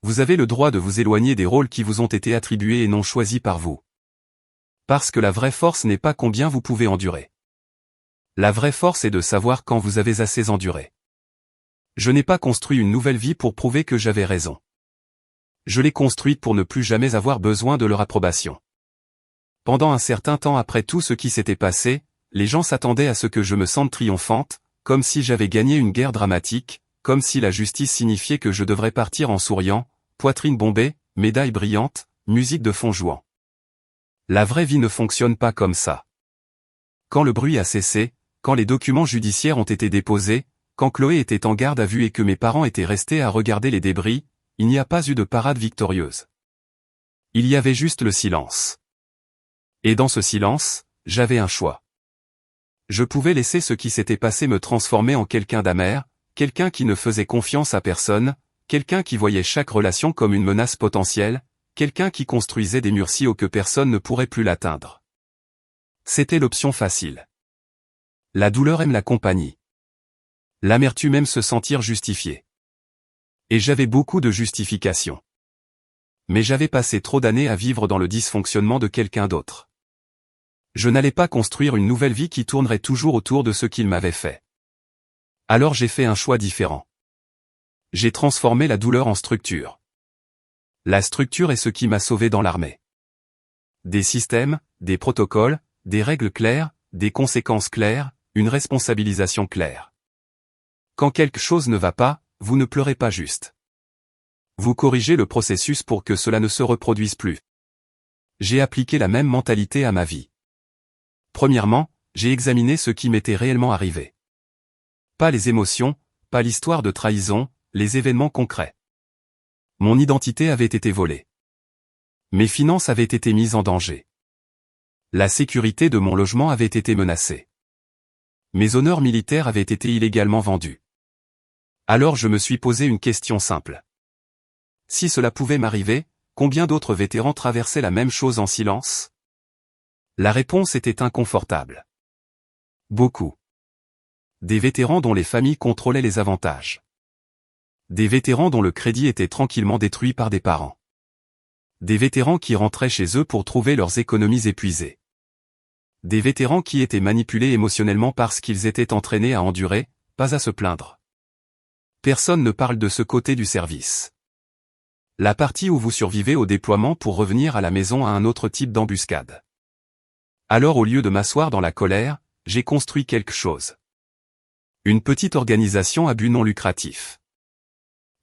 Vous avez le droit de vous éloigner des rôles qui vous ont été attribués et non choisis par vous. Parce que la vraie force n'est pas combien vous pouvez endurer. La vraie force est de savoir quand vous avez assez enduré. Je n'ai pas construit une nouvelle vie pour prouver que j'avais raison. Je l'ai construite pour ne plus jamais avoir besoin de leur approbation. Pendant un certain temps après tout ce qui s'était passé, les gens s'attendaient à ce que je me sente triomphante, comme si j'avais gagné une guerre dramatique, comme si la justice signifiait que je devrais partir en souriant, poitrine bombée, médaille brillante, musique de fond jouant. La vraie vie ne fonctionne pas comme ça. Quand le bruit a cessé, quand les documents judiciaires ont été déposés, quand Chloé était en garde à vue et que mes parents étaient restés à regarder les débris, il n'y a pas eu de parade victorieuse. Il y avait juste le silence. Et dans ce silence, j'avais un choix. Je pouvais laisser ce qui s'était passé me transformer en quelqu'un d'amer, quelqu'un qui ne faisait confiance à personne, quelqu'un qui voyait chaque relation comme une menace potentielle, quelqu'un qui construisait des murs si hauts que personne ne pourrait plus l'atteindre. C'était l'option facile. La douleur aime la compagnie. L'amertume aime se sentir justifiée. Et j'avais beaucoup de justifications. Mais j'avais passé trop d'années à vivre dans le dysfonctionnement de quelqu'un d'autre. Je n'allais pas construire une nouvelle vie qui tournerait toujours autour de ce qu'il m'avait fait. Alors j'ai fait un choix différent. J'ai transformé la douleur en structure. La structure est ce qui m'a sauvé dans l'armée. Des systèmes, des protocoles, des règles claires, des conséquences claires, une responsabilisation claire. Quand quelque chose ne va pas, vous ne pleurez pas juste. Vous corrigez le processus pour que cela ne se reproduise plus. J'ai appliqué la même mentalité à ma vie. Premièrement, j'ai examiné ce qui m'était réellement arrivé. Pas les émotions, pas l'histoire de trahison, les événements concrets. Mon identité avait été volée. Mes finances avaient été mises en danger. La sécurité de mon logement avait été menacée. Mes honneurs militaires avaient été illégalement vendus. Alors je me suis posé une question simple. Si cela pouvait m'arriver, combien d'autres vétérans traversaient la même chose en silence? La réponse était inconfortable. Beaucoup. Des vétérans dont les familles contrôlaient les avantages. Des vétérans dont le crédit était tranquillement détruit par des parents. Des vétérans qui rentraient chez eux pour trouver leurs économies épuisées. Des vétérans qui étaient manipulés émotionnellement parce qu'ils étaient entraînés à endurer, pas à se plaindre. Personne ne parle de ce côté du service. La partie où vous survivez au déploiement pour revenir à la maison à un autre type d'embuscade. Alors au lieu de m'asseoir dans la colère, j'ai construit quelque chose. Une petite organisation à but non lucratif.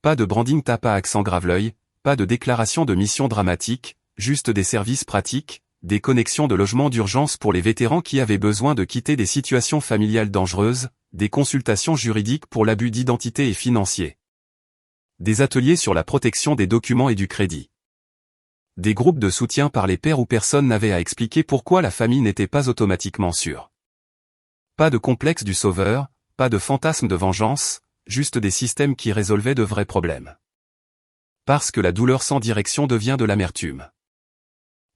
Pas de branding tape à accent grave-l'œil, pas de déclaration de mission dramatique, juste des services pratiques, des connexions de logement d'urgence pour les vétérans qui avaient besoin de quitter des situations familiales dangereuses, des consultations juridiques pour l'abus d'identité et financier. Des ateliers sur la protection des documents et du crédit. Des groupes de soutien par les pairs où personne n'avait à expliquer pourquoi la famille n'était pas automatiquement sûre. Pas de complexe du sauveur, pas de fantasme de vengeance, juste des systèmes qui résolvaient de vrais problèmes. Parce que la douleur sans direction devient de l'amertume.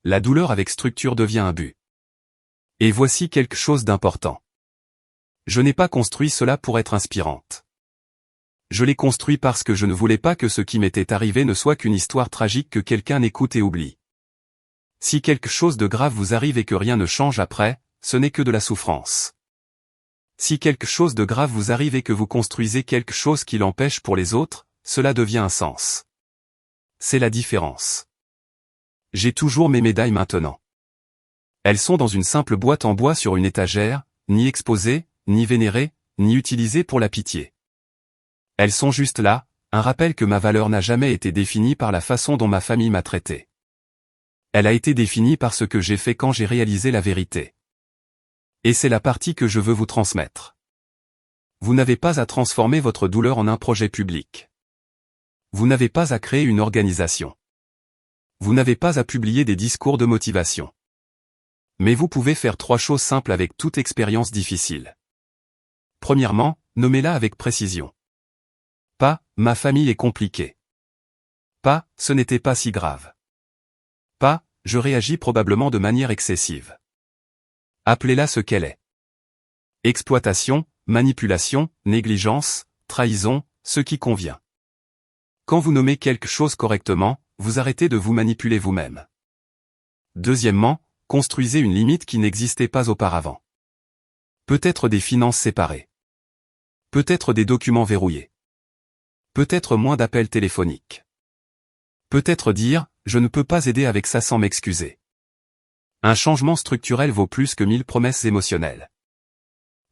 La douleur avec structure devient un but. Et voici quelque chose d'important. Je n'ai pas construit cela pour être inspirante. Je l'ai construit parce que je ne voulais pas que ce qui m'était arrivé ne soit qu'une histoire tragique que quelqu'un écoute et oublie. Si quelque chose de grave vous arrive et que rien ne change après, ce n'est que de la souffrance. Si quelque chose de grave vous arrive et que vous construisez quelque chose qui l'empêche pour les autres, cela devient un sens. C'est la différence. J'ai toujours mes médailles maintenant. Elles sont dans une simple boîte en bois sur une étagère, ni exposées, ni vénérées, ni utilisées pour la pitié. Elles sont juste là, un rappel que ma valeur n'a jamais été définie par la façon dont ma famille m'a traité. Elle a été définie par ce que j'ai fait quand j'ai réalisé la vérité. Et c'est la partie que je veux vous transmettre. Vous n'avez pas à transformer votre douleur en un projet public. Vous n'avez pas à créer une organisation. Vous n'avez pas à publier des discours de motivation. Mais vous pouvez faire 3 choses simples avec toute expérience difficile. Premièrement, nommez-la avec précision. Pas, ma famille est compliquée. Pas, ce n'était pas si grave. Pas, je réagis probablement de manière excessive. Appelez-la ce qu'elle est. Exploitation, manipulation, négligence, trahison, ce qui convient. Quand vous nommez quelque chose correctement, vous arrêtez de vous manipuler vous-même. Deuxièmement, construisez une limite qui n'existait pas auparavant. Peut-être des finances séparées. Peut-être des documents verrouillés. Peut-être moins d'appels téléphoniques. Peut-être dire, je ne peux pas aider avec ça sans m'excuser. Un changement structurel vaut plus que 1000 promesses émotionnelles.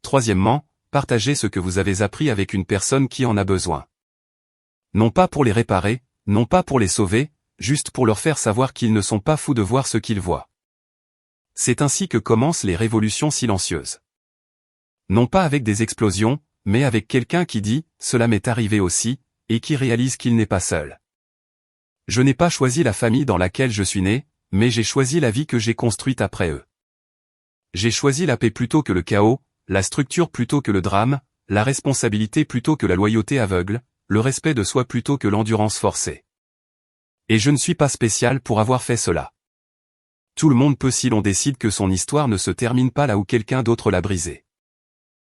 Troisièmement, partagez ce que vous avez appris avec une personne qui en a besoin. Non pas pour les réparer, non pas pour les sauver, juste pour leur faire savoir qu'ils ne sont pas fous de voir ce qu'ils voient. C'est ainsi que commencent les révolutions silencieuses. Non pas avec des explosions, mais avec quelqu'un qui dit « cela m'est arrivé aussi » et qui réalise qu'il n'est pas seul. Je n'ai pas choisi la famille dans laquelle je suis né, mais j'ai choisi la vie que j'ai construite après eux. J'ai choisi la paix plutôt que le chaos, la structure plutôt que le drame, la responsabilité plutôt que la loyauté aveugle, le respect de soi plutôt que l'endurance forcée. Et je ne suis pas spécial pour avoir fait cela. Tout le monde peut si l'on décide que son histoire ne se termine pas là où quelqu'un d'autre l'a brisée.